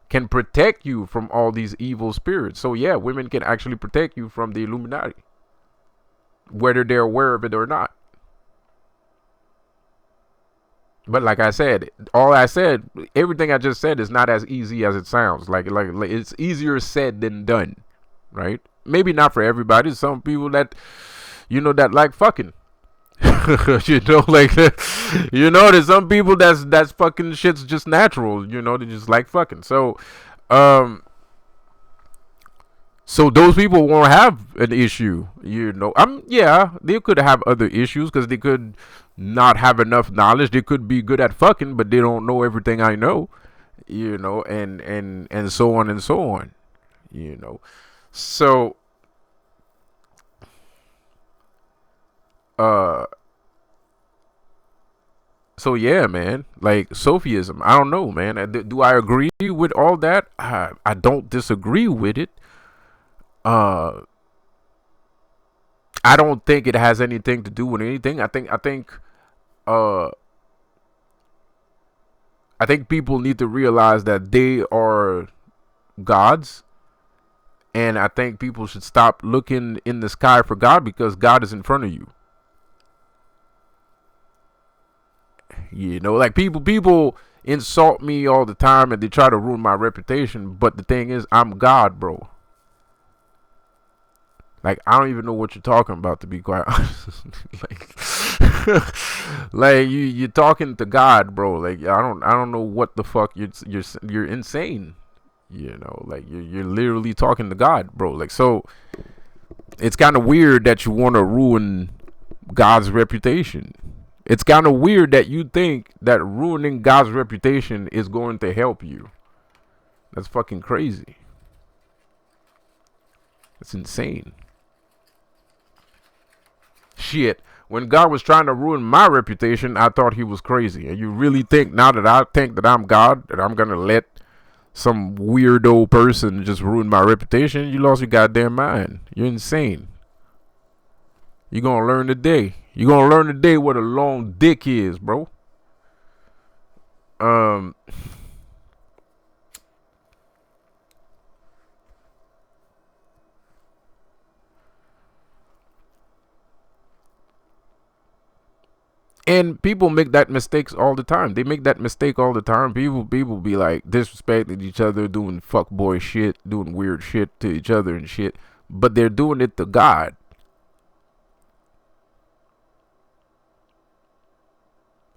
can protect you from all these evil spirits. So yeah, women can actually protect you from the Illuminati, whether they're aware of it or not. But like I said, all I said, everything I just said is not as easy as it sounds. Like it's easier said than done, right? Maybe not for everybody. Some people that that like fucking. Like there's some people that's fucking shit's just natural. They just like fucking. Um, so those people won't have an issue. Yeah, they could have other issues because they could not have enough knowledge. They could be good at fucking, but they don't know everything I know. And so on and so on. So uh so yeah, man, like Sophism, I don't know, man. Do I agree with all that? I don't disagree with it. uh I don't think it has anything to do with anything. Uh I think people need to realize that they are gods, and I think people should stop looking in the sky for God because God is in front of you. Like people insult me all the time and they try to ruin my reputation, but the thing is, I'm God, bro. Like, I don't even know what you're talking about, to be quite honest. Like you're talking to God, bro. Like, I don't know what the fuck you're insane. Like you're literally talking to God, bro. Like, so it's kind of weird that you want to ruin God's reputation. It's kind of weird that you think that ruining God's reputation is going to help you. That's fucking crazy. It's insane. Shit. When God was trying to ruin my reputation, I thought he was crazy. And you really think now that I think that I'm God, that I'm going to let some weirdo person just ruin my reputation? You lost your goddamn mind. You're insane. You're going to learn today. You're going to learn today what a long dick is, bro. And people make that mistakes all the time. They make that mistake all the time. People be like disrespecting each other, doing fuckboy shit, doing weird shit to each other and shit. But they're doing it to God.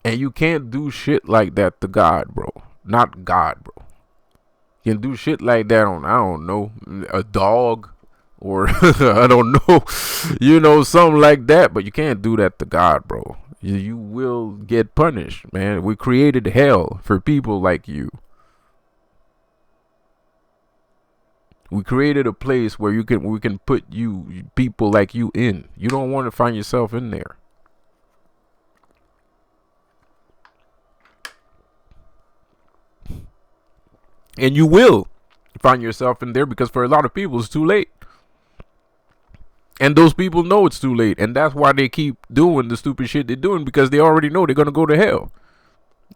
And you can't do shit like that to God, bro. Not God, bro. You can do shit like that on, I don't know, a dog or I don't know, something like that. But you can't do that to God, bro. You will get punished, man. We created hell for people like you. We created a place where we can put people like you in. You don't want to find yourself in there. And you will find yourself in there because for a lot of people it's too late. And those people know it's too late. And that's why they keep doing the stupid shit they're doing, because they already know they're going to go to hell.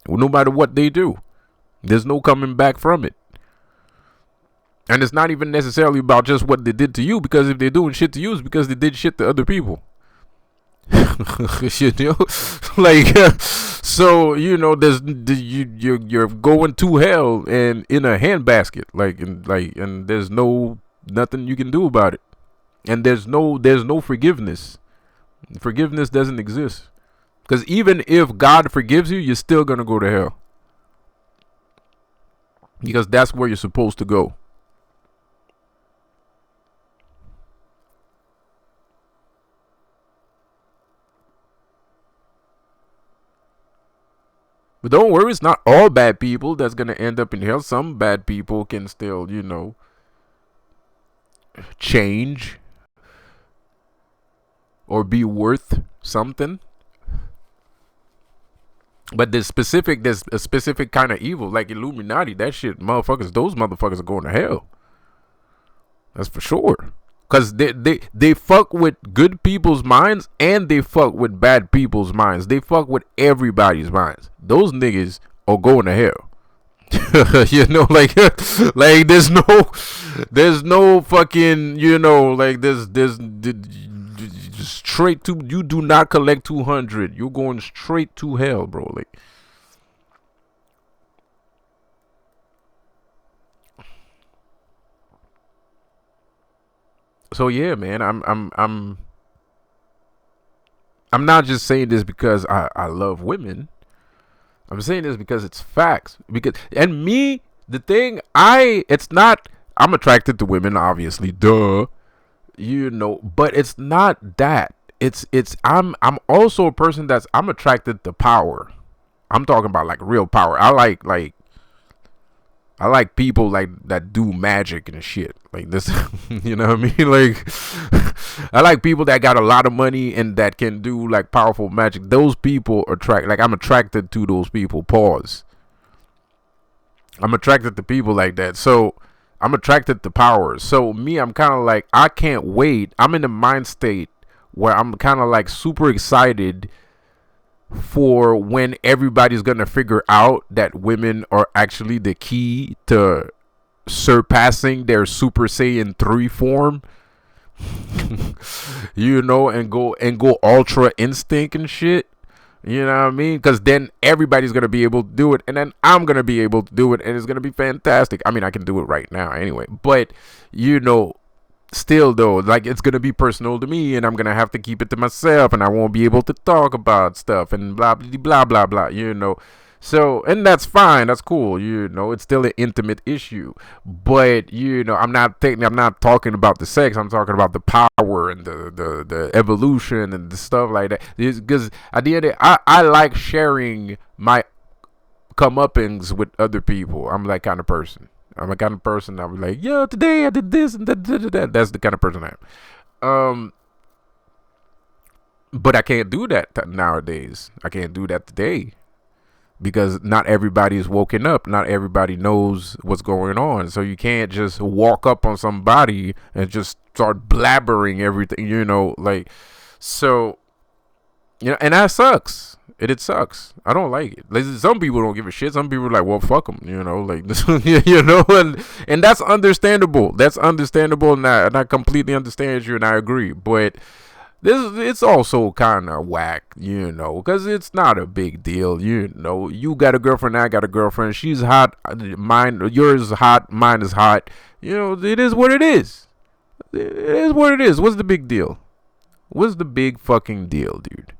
Well, no matter what they do. There's no coming back from it. And it's not even necessarily about just what they did to you, because if they're doing shit to you, it's because they did shit to other people. Like, so there's you're going to hell and in a handbasket, and there's nothing you can do about it. And there's no forgiveness. Forgiveness doesn't exist. Because even if God forgives you, you're still going to go to hell. Because that's where you're supposed to go. But don't worry, it's not all bad people that's going to end up in hell. Some bad people can still, change or be worth something. But there's a specific kind of evil, like Illuminati. That shit, those motherfuckers are going to hell. That's for sure. Because they fuck with good people's minds and they fuck with bad people's minds. They fuck with everybody's minds. Those niggas are going to hell. Like there's no fucking, like there's straight to, you do not collect 200. You're going straight to hell, bro. Like, So yeah, man, I'm not just saying this because I love women. I'm saying this because it's facts. Because and me, the thing it's not. I'm attracted to women, obviously, duh. But it's not that. I'm also a person I'm attracted to power. I'm talking about like real power. I like people like that do magic and shit like this. You know what I mean? Like, I like people that got a lot of money and that can do like powerful magic. Those people attract. Like, I'm attracted to those people. Pause. I'm attracted to people like that. So I'm attracted to power. So me, I'm kind of like, I can't wait. I'm in the mind state where I'm kind of like super excited for when everybody's gonna figure out that women are actually the key to surpassing their Super Saiyan 3 form. And go ultra instinct and shit. You know what I mean? Because then everybody's gonna be able to do it, and then I'm gonna be able to do it, and it's gonna be fantastic. I mean, I can do it right now anyway, but you know, still though, like, it's gonna be personal to me, and I'm gonna have to keep it to myself, and I won't be able to talk about stuff and blah blah blah blah blah. So, and that's fine, that's cool. It's still an intimate issue, but I'm not talking about the sex. I'm talking about the power and the evolution and the stuff like that. Because at the end of the day, I like sharing my comeuppings with other people. I'm that kind of person. I'm a kind of person that was like, yo, today I did this and that. That's the kind of person I am. But I can't do that nowadays. I can't do that today because not everybody is woken up. Not everybody knows what's going on. So you can't just walk up on somebody and just start blabbering everything. So and that sucks. It sucks. I don't like it. Like, some people don't give a shit. Some people are like, well, fuck them. Like this. And that's understandable. That's understandable, and I completely understand you, and I agree. But it's also kind of whack, because it's not a big deal. You got a girlfriend, I got a girlfriend. She's hot. Yours is hot. Mine is hot. It is what it is. It is what it is. What's the big deal? What's the big fucking deal, dude?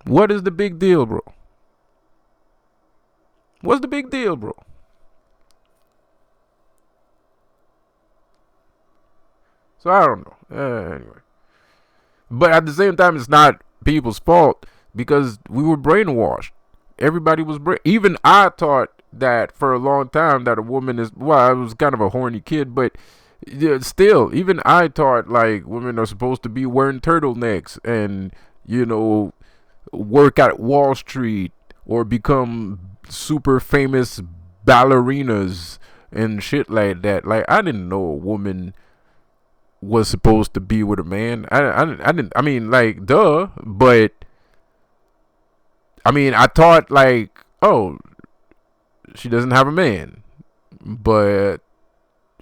What is the big deal, bro? What's the big deal, bro? So I don't know. Anyway. But at the same time, it's not people's fault because we were brainwashed. Everybody was even I thought that for a long time that a woman is, well, I was kind of a horny kid, but still, even I thought like women are supposed to be wearing turtlenecks and, work at Wall Street or become super famous ballerinas and shit like that. Like, I didn't know a woman was supposed to be with a man. I didn't. I mean, like, duh. But I mean, I thought like, oh, she doesn't have a man, but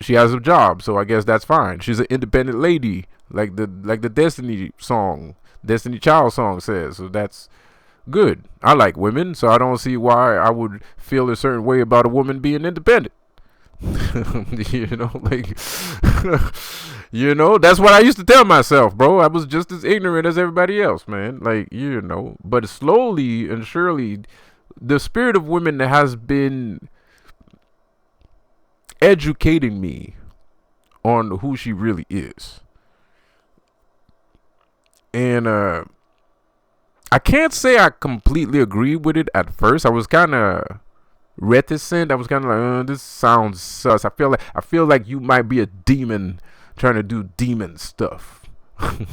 she has a job, so I guess that's fine. She's an independent lady, like the Destiny Child song says. So that's good. I like women, so I don't see why I would feel a certain way about a woman being independent. Like, that's what I used to tell myself, bro. I was just as ignorant as everybody else, man. Like, but slowly and surely, the spirit of women has been educating me on who she really is. And I can't say I completely agree with it at first. I was kind of reticent. I was kind of like, this sounds sus. I feel like you might be a demon trying to do demon stuff. But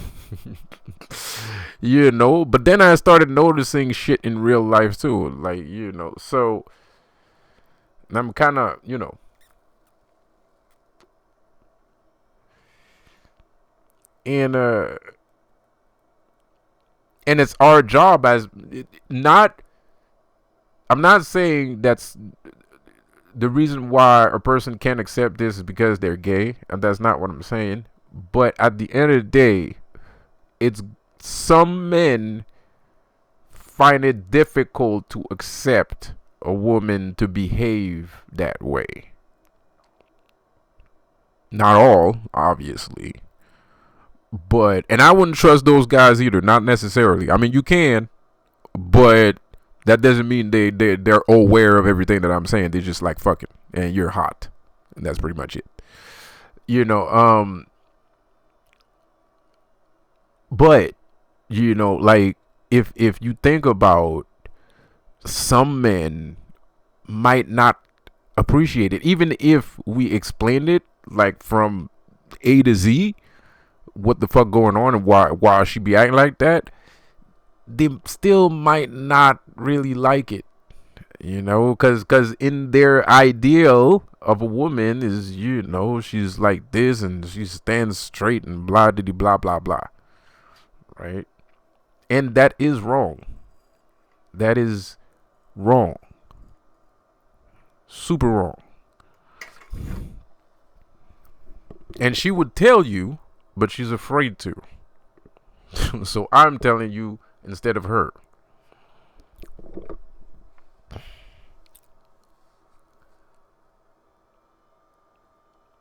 then I started noticing shit in real life too. Like, so I'm kind of, and it's our job as not. I'm not saying that's the reason why a person can't accept this is because they're gay, and that's not what I'm saying. But at the end of the day, it's some men find it difficult to accept a woman to behave that way. Not all, obviously. But, and I wouldn't trust those guys either, not necessarily. I mean, you can, but that doesn't mean they're aware of everything that I'm saying. They're just like fucking, and you're hot, and that's pretty much it. You know, but like if you think about, some men might not appreciate it, even if we explained it like from A to Z, what the fuck going on and why she be acting like that. They still might not really like it, because in their ideal of a woman is, she's like this and she stands straight and blah diddy blah blah blah, right? And that is wrong. That is wrong. Super wrong. And she would tell you, but she's afraid to. So I'm telling you instead of her.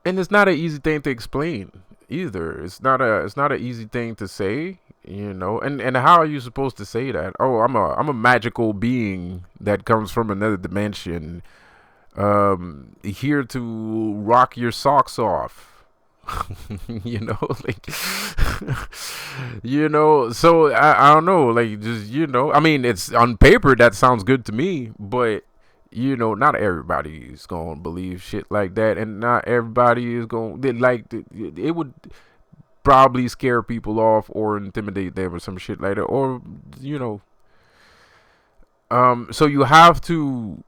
And it's not an easy thing to explain either. It's not an easy thing to say, And how are you supposed to say that? Oh, I'm a magical being that comes from another dimension, here to rock your socks off. Like, so I don't know, like, just, I mean, it's on paper that sounds good to me, but not everybody's gonna believe shit like that, and not everybody is gonna like it would probably scare people off or intimidate them or some shit like that, or so you have to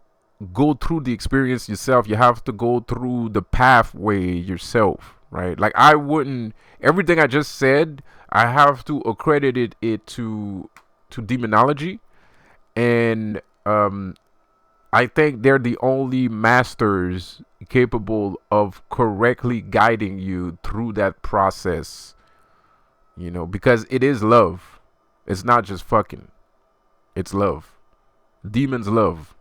go through the experience yourself. You have to go through the pathway yourself, right? Like, I wouldn't, everything I just said, I have to accredit it to demonology, and I think they're the only masters capable of correctly guiding you through that process, because it is love. It's not just fucking. It's love. Demons love.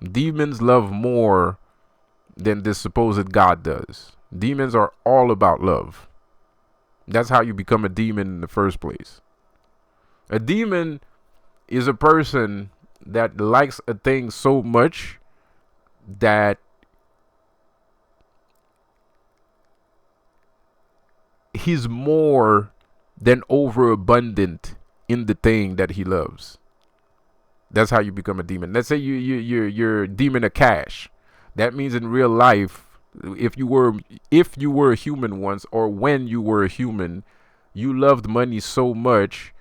Demons love more than this supposed God does. Demons are all about love. That's how you become a demon in the first place. A demon is a person that likes a thing so much that he's more than overabundant in the thing that he loves. That's how you become a demon. Let's say you're a demon of cash. That means in real life, if you were a human once, or when you were a human, you loved money so much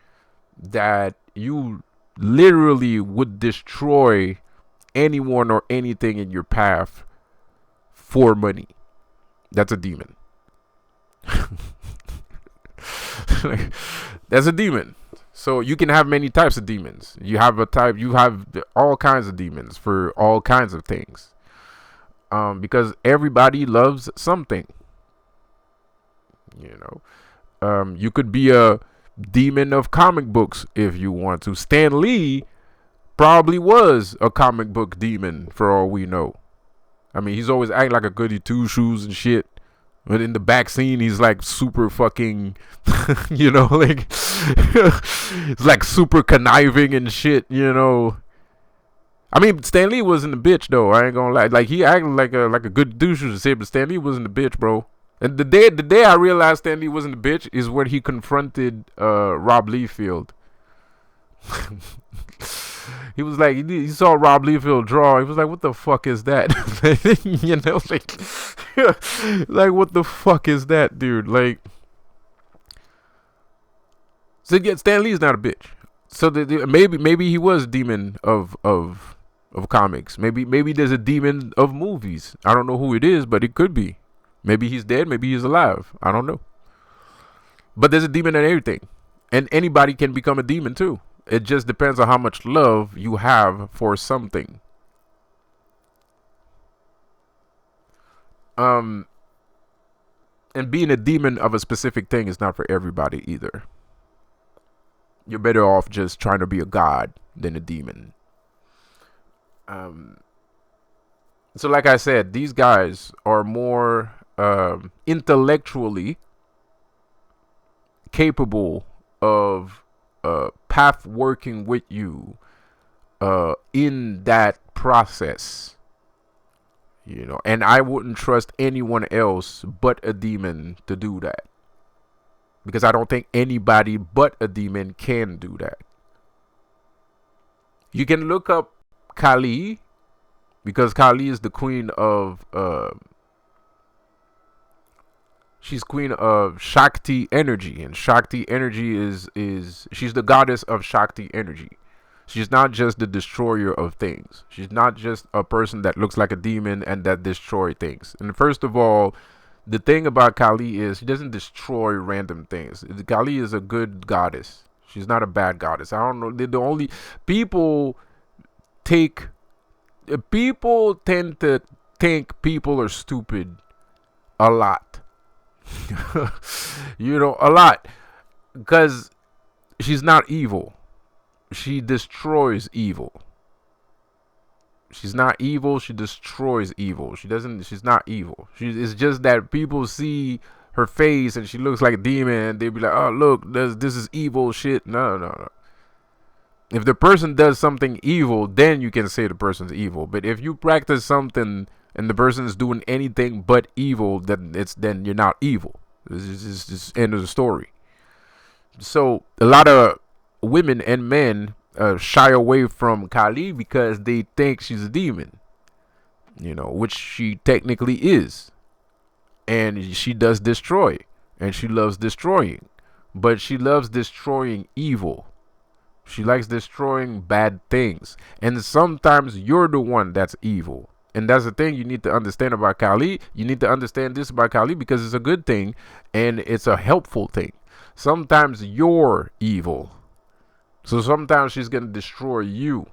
that you literally would destroy anyone or anything in your path for money. That's a demon. That's a demon. So you can have many types of demons. You have all kinds of demons for all kinds of things. Because everybody loves something. You could be a demon of comic books if you want to. Stan Lee probably was a comic book demon for all we know. I mean, he's always acting like a goody two shoes and shit. But in the back scene, he's like super fucking, like, it's like super conniving and shit, I mean, Stan Lee wasn't a bitch though. I ain't gonna lie. Like, he acted like a good douche to say, but Stan Lee wasn't a bitch, bro. And the day I realized Stan Lee wasn't a bitch is when he confronted Rob Liefeld. He was like, he saw Rob Liefeld draw. He was like, "What the fuck is that?" Like what the fuck is that, dude? Like, so yeah, Stan Lee's not a bitch. So maybe he was a demon of comics. Maybe there's a demon of movies. I don't know who it is, but it could be. Maybe he's dead. Maybe he's alive. I don't know. But there's a demon in everything, and anybody can become a demon too. It just depends on how much love you have for something. And being a demon of a specific thing is not for everybody either. You're better off just trying to be a god than a demon. So like I said, these guys are more intellectually capable of path working with you in that process. And I wouldn't trust anyone else but a demon to do that, because I don't think anybody but a demon can do that. You can look up Kali, because Kali is the queen of she's queen of Shakti energy, and Shakti energy is she's the goddess of Shakti energy. She's not just the destroyer of things. She's not just a person that looks like a demon and that destroy things. And first of all, the thing about Kali is she doesn't destroy random things. Kali is a good goddess. She's not a bad goddess. I don't know. The only people tend to think people are stupid a lot. A lot. Because she's not evil. She destroys evil. She's not evil. She destroys evil. She's not evil. It's just that people see her face and she looks like a demon and they be like, oh, look, this is evil shit. No. If the person does something evil, then you can say the person's evil. But if you practice something and the person is doing anything but evil, then you're not evil. This is just end of the story. So a lot of women and men shy away from Kali because they think she's a demon, which she technically is. And she does destroy, and she loves destroying, but she loves destroying evil. She likes destroying bad things. And sometimes you're the one that's evil. And that's the thing you need to understand about Kali. You need to understand this about Kali because it's a good thing and it's a helpful thing. Sometimes you're evil. So sometimes she's going to destroy you.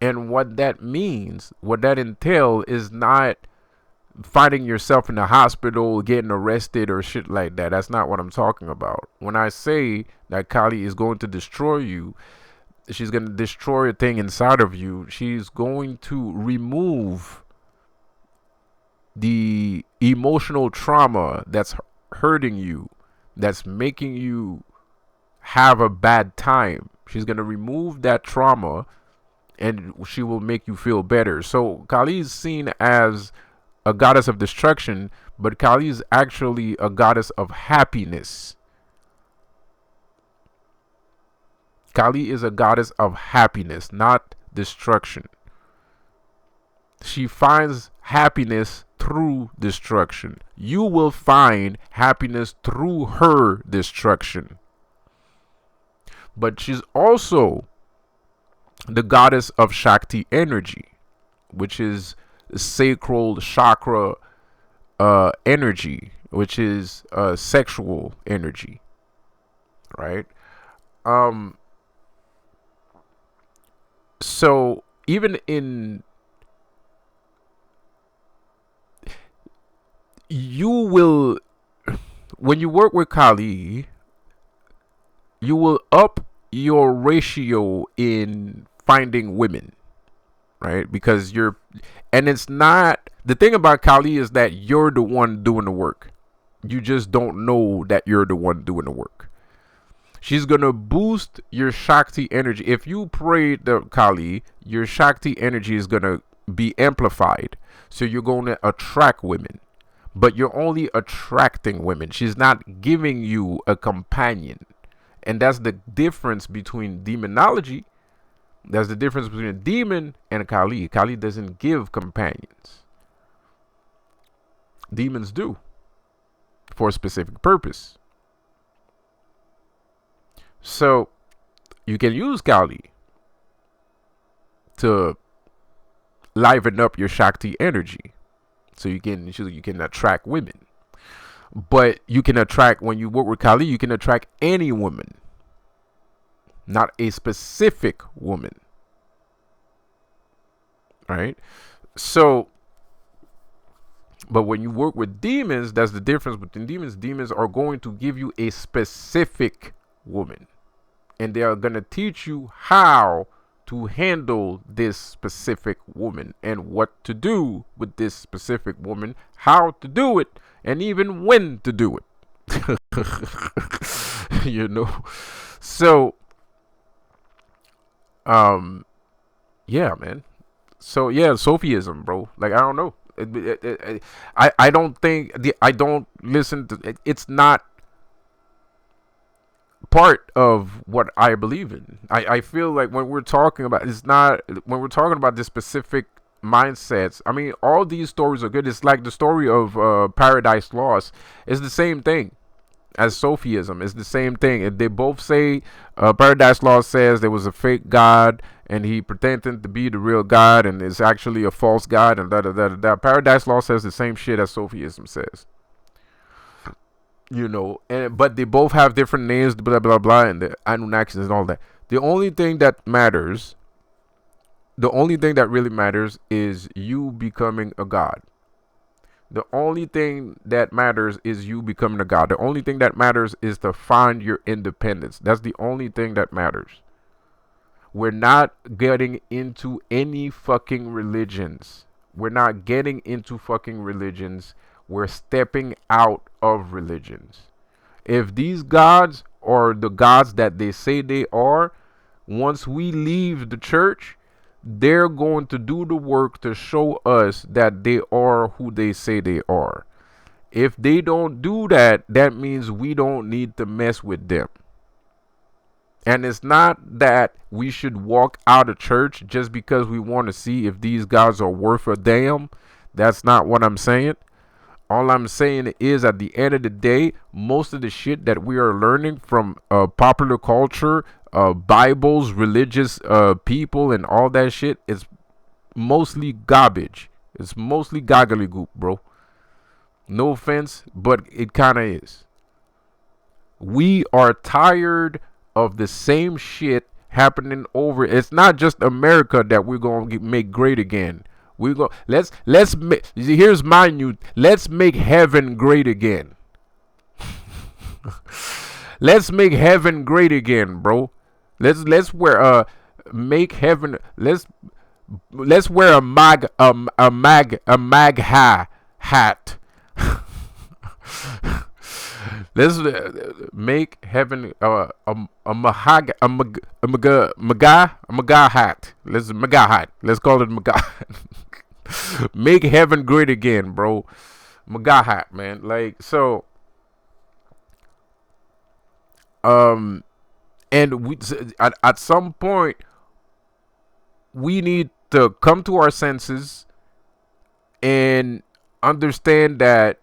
And what that means, what that entails is not finding yourself in the hospital, getting arrested or shit like that. That's not what I'm talking about. When I say that Kali is going to destroy you, she's going to destroy a thing inside of you. She's going to remove the emotional trauma that's hurting you, that's making you have a bad time. She's going to remove that trauma and she will make you feel better. So Kali is seen as a goddess of destruction, but Kali is actually a goddess of happiness. Kali is a goddess of happiness, not destruction. She finds happiness through destruction. You will find happiness through her destruction. But she's also the goddess of Shakti energy, which is sacral chakra energy, which is sexual energy, right? So even when you work with Kali, you will up your ratio in finding women, right? Because it's not, the thing about Kali is that you're the one doing the work. You just don't know that you're the one doing the work. She's going to boost your Shakti energy. If you pray to Kali, your Shakti energy is going to be amplified. So you're going to attract women. But you're only attracting women. She's not giving you a companion. And that's the difference between demonology. That's the difference between a demon and a Kali. Kali doesn't give companions. Demons do. For a specific purpose. So you can use Kali to liven up your Shakti energy. So you can attract women. But you can attract, when you work with Kali, you can attract any woman. Not a specific woman. Right? So, but when you work with demons, that's the difference between demons. Demons are going to give you a specific woman. And they are going to teach you how to handle this specific woman and what to do with this specific woman, how to do it, and even when to do it. You know? So, yeah, man. So yeah, Sophism, bro. Like, I don't know. I don't think I don't listen to it. It's not part of what I believe in. I feel like when we're talking about, it's not, when we're talking about this specific mindsets, I mean, all these stories are good. It's like the story of Paradise Lost. It's the same thing as Sophism. It's the same thing. And they both say, Paradise Lost says there was a fake God and he pretended to be the real God and is actually a false God and da da da da. Paradise Lost says the same shit as Sophism says. You know, and but they both have different names, blah blah blah, and the Anunnakis and all that. The only thing that matters, the only thing that really matters is you becoming a god. The only thing that matters is you becoming a god. The only thing that matters is to find your independence. That's the only thing that matters. We're not getting into any fucking religions. We're not getting into fucking religions. We're stepping out of religions. If these gods are the gods that they say they are, once we leave the church, they're going to do the work to show us that they are who they say they are. If they don't do that, that means we don't need to mess with them. And it's not that we should walk out of church just because we want to see if these gods are worth a damn. That's not what I'm saying. All I'm saying is, at the end of the day, most of the shit that we are learning from popular culture, Bibles, religious people, and all that shit is mostly garbage. It's mostly goggly goop, bro. No offense, but it kind of is. We are tired of the same shit happening over. It's not just America that we're gonna make great again. We go. Let's make. Here's my new. Let's make heaven great again. Let's make heaven great again, bro. Let's wear make heaven. Let's wear a mag hat. Let's make heaven a maga hat. Let's maga hat. Let's call it maga. Make heaven great again, bro. Maga hat, man. Like, so, and we at some point we need to come to our senses and understand that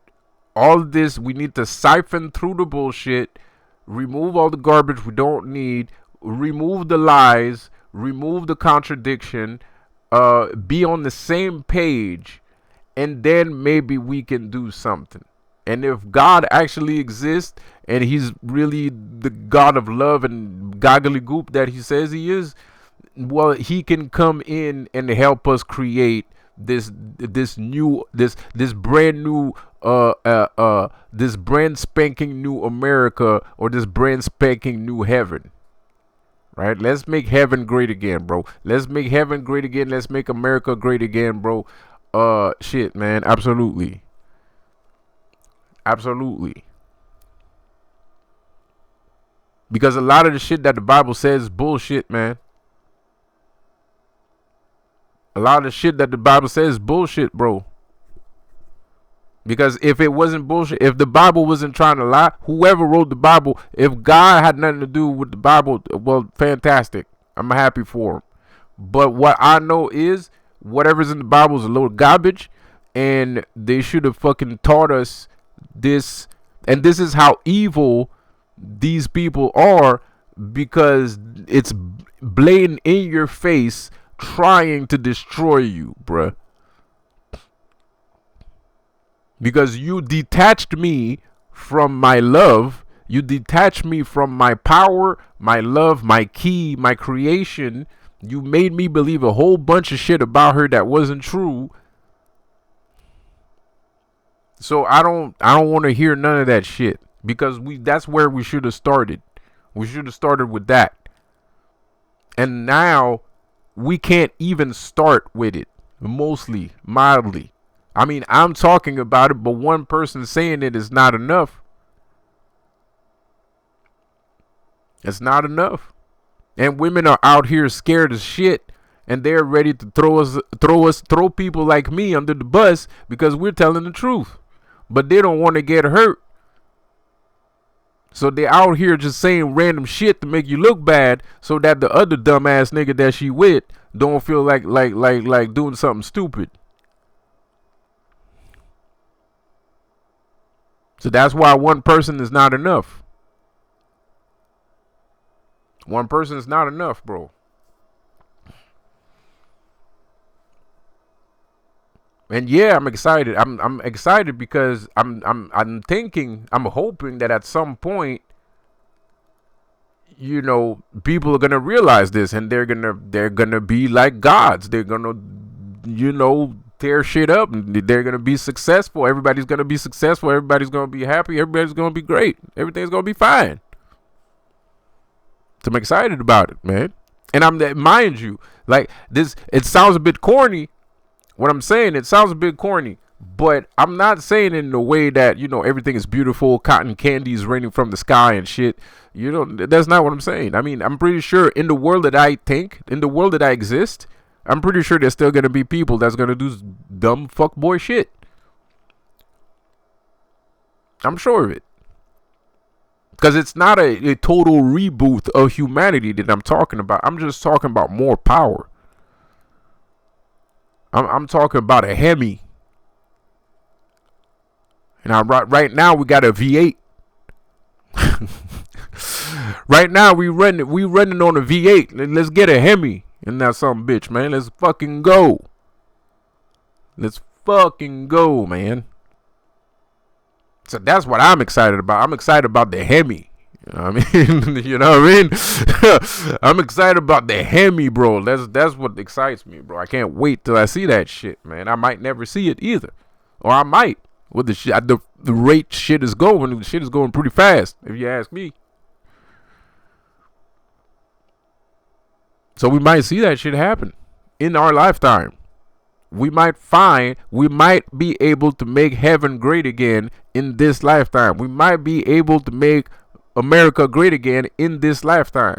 all this, we need to siphon through the bullshit, remove all the garbage we don't need, remove the lies, remove the contradiction, be on the same page, and then maybe we can do something. And if God actually exists and he's really the God of love and goggly goop that he says he is, well, he can come in and help us create this brand new this brand spanking new America, or this brand spanking new heaven. Right? Let's make heaven great again, bro. Let's make heaven great again. Let's make America great again, bro. Shit, man. Absolutely. Absolutely. Because a lot of the shit that the Bible says is bullshit, man. A lot of the shit that the Bible says is bullshit, bro. Because if it wasn't bullshit, if the Bible wasn't trying to lie, whoever wrote the Bible, if God had nothing to do with the Bible, well, fantastic. I'm happy for him. But what I know is, whatever's in the Bible is a load of garbage, and they should have fucking taught us this. And this is how evil these people are, because it's blatant in your face, trying to destroy you, bruh. Because you detached me from my love. You detached me from my power, my love, my key, my creation. You made me believe a whole bunch of shit about her that wasn't true. So I don't want to hear none of that shit, because that's where we should have started. We should have started with that. And now we can't even start with it, mostly, mildly. I mean, I'm talking about it, but one person saying it is not enough. It's not enough. And women are out here scared as shit, and they're ready to throw people like me under the bus because we're telling the truth. But they don't want to get hurt. So they out here just saying random shit to make you look bad, so that the other dumbass nigga that she with don't feel like doing something stupid. So that's why one person is not enough. One person is not enough, bro. And yeah, I'm excited. I'm excited because I'm hoping that at some point, you know, people are gonna realize this, and they're gonna be like gods. They're gonna, you know, tear shit up, and they're gonna be successful. Everybody's gonna be successful. Everybody's gonna be happy. Everybody's gonna be great. Everything's gonna be fine. So I'm excited about it, man. And mind you, like this, it sounds a bit corny. What I'm saying, it sounds a bit corny, but I'm not saying it in the way that, you know, everything is beautiful, cotton candy is raining from the sky and shit. You know, that's not what I'm saying. I mean, I'm pretty sure in the world that I think, in the world that I exist, I'm pretty sure there's still gonna be people that's gonna do dumb fuckboy shit. I'm sure of it. Because it's not a total reboot of humanity that I'm talking about. I'm just talking about more power. I'm talking about a Hemi. And right now we got a V8. Right now we running on a V8. Let's get a Hemi in that some bitch, man. Let's fucking go. Let's fucking go, man. So that's what I'm excited about. I'm excited about the Hemi. You know what I mean? You know what I mean? I'm excited about the Hemi, bro. That's what excites me, bro. I can't wait till I see that shit, man. I might never see it either. Or I might. With the rate shit is going. The shit is going pretty fast, if you ask me. So we might see that shit happen in our lifetime. We might be able to make heaven great again in this lifetime. We might be able to make America great again in this lifetime.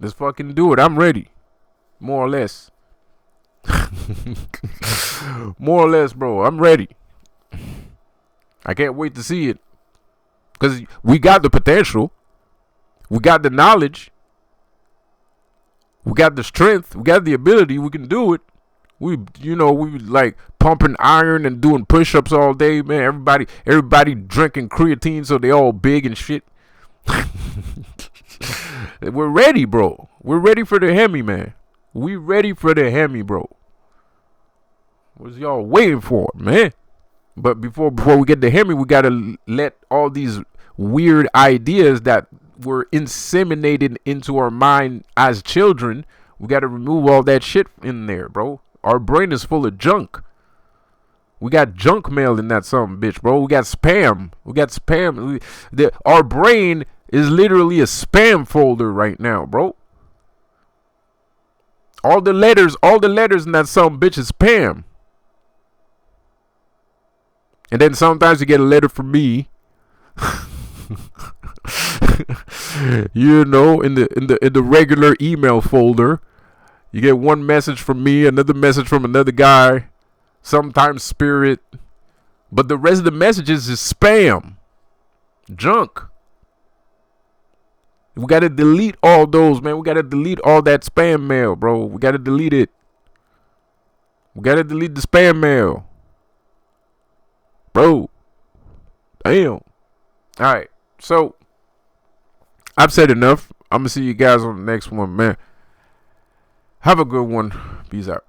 Let's fucking do it. I'm ready. More or less. More or less, bro. I'm ready. I can't wait to see it. Because we got the potential. We got the knowledge. We got the strength. We got the ability. We can do it. We like pumping iron and doing push-ups all day, man. Everybody drinking creatine so they all big and shit. We're ready, bro. We're ready for the Hemi, man. We ready for the Hemi, bro. What's y'all waiting for, man? But before we get the Hemi, we gotta let all these weird ideas that were inseminated into our mind as children. We gotta remove all that shit in there, bro. Our brain is full of junk. We got junk mail in that something, bitch, bro. We got spam. Our brain is literally a spam folder right now, bro. All the letters in that something, bitch, is spam. And then sometimes you get a letter from me. You know, in the regular email folder. You get one message from me, another message from another guy, sometimes spirit. But the rest of the messages is spam. Junk. We got to delete all those, man. We got to delete all that spam mail, bro. We got to delete it. We got to delete the spam mail. Bro. Damn. All right. So, I've said enough. I'm going to see you guys on the next one, man. Have a good one. Peace out.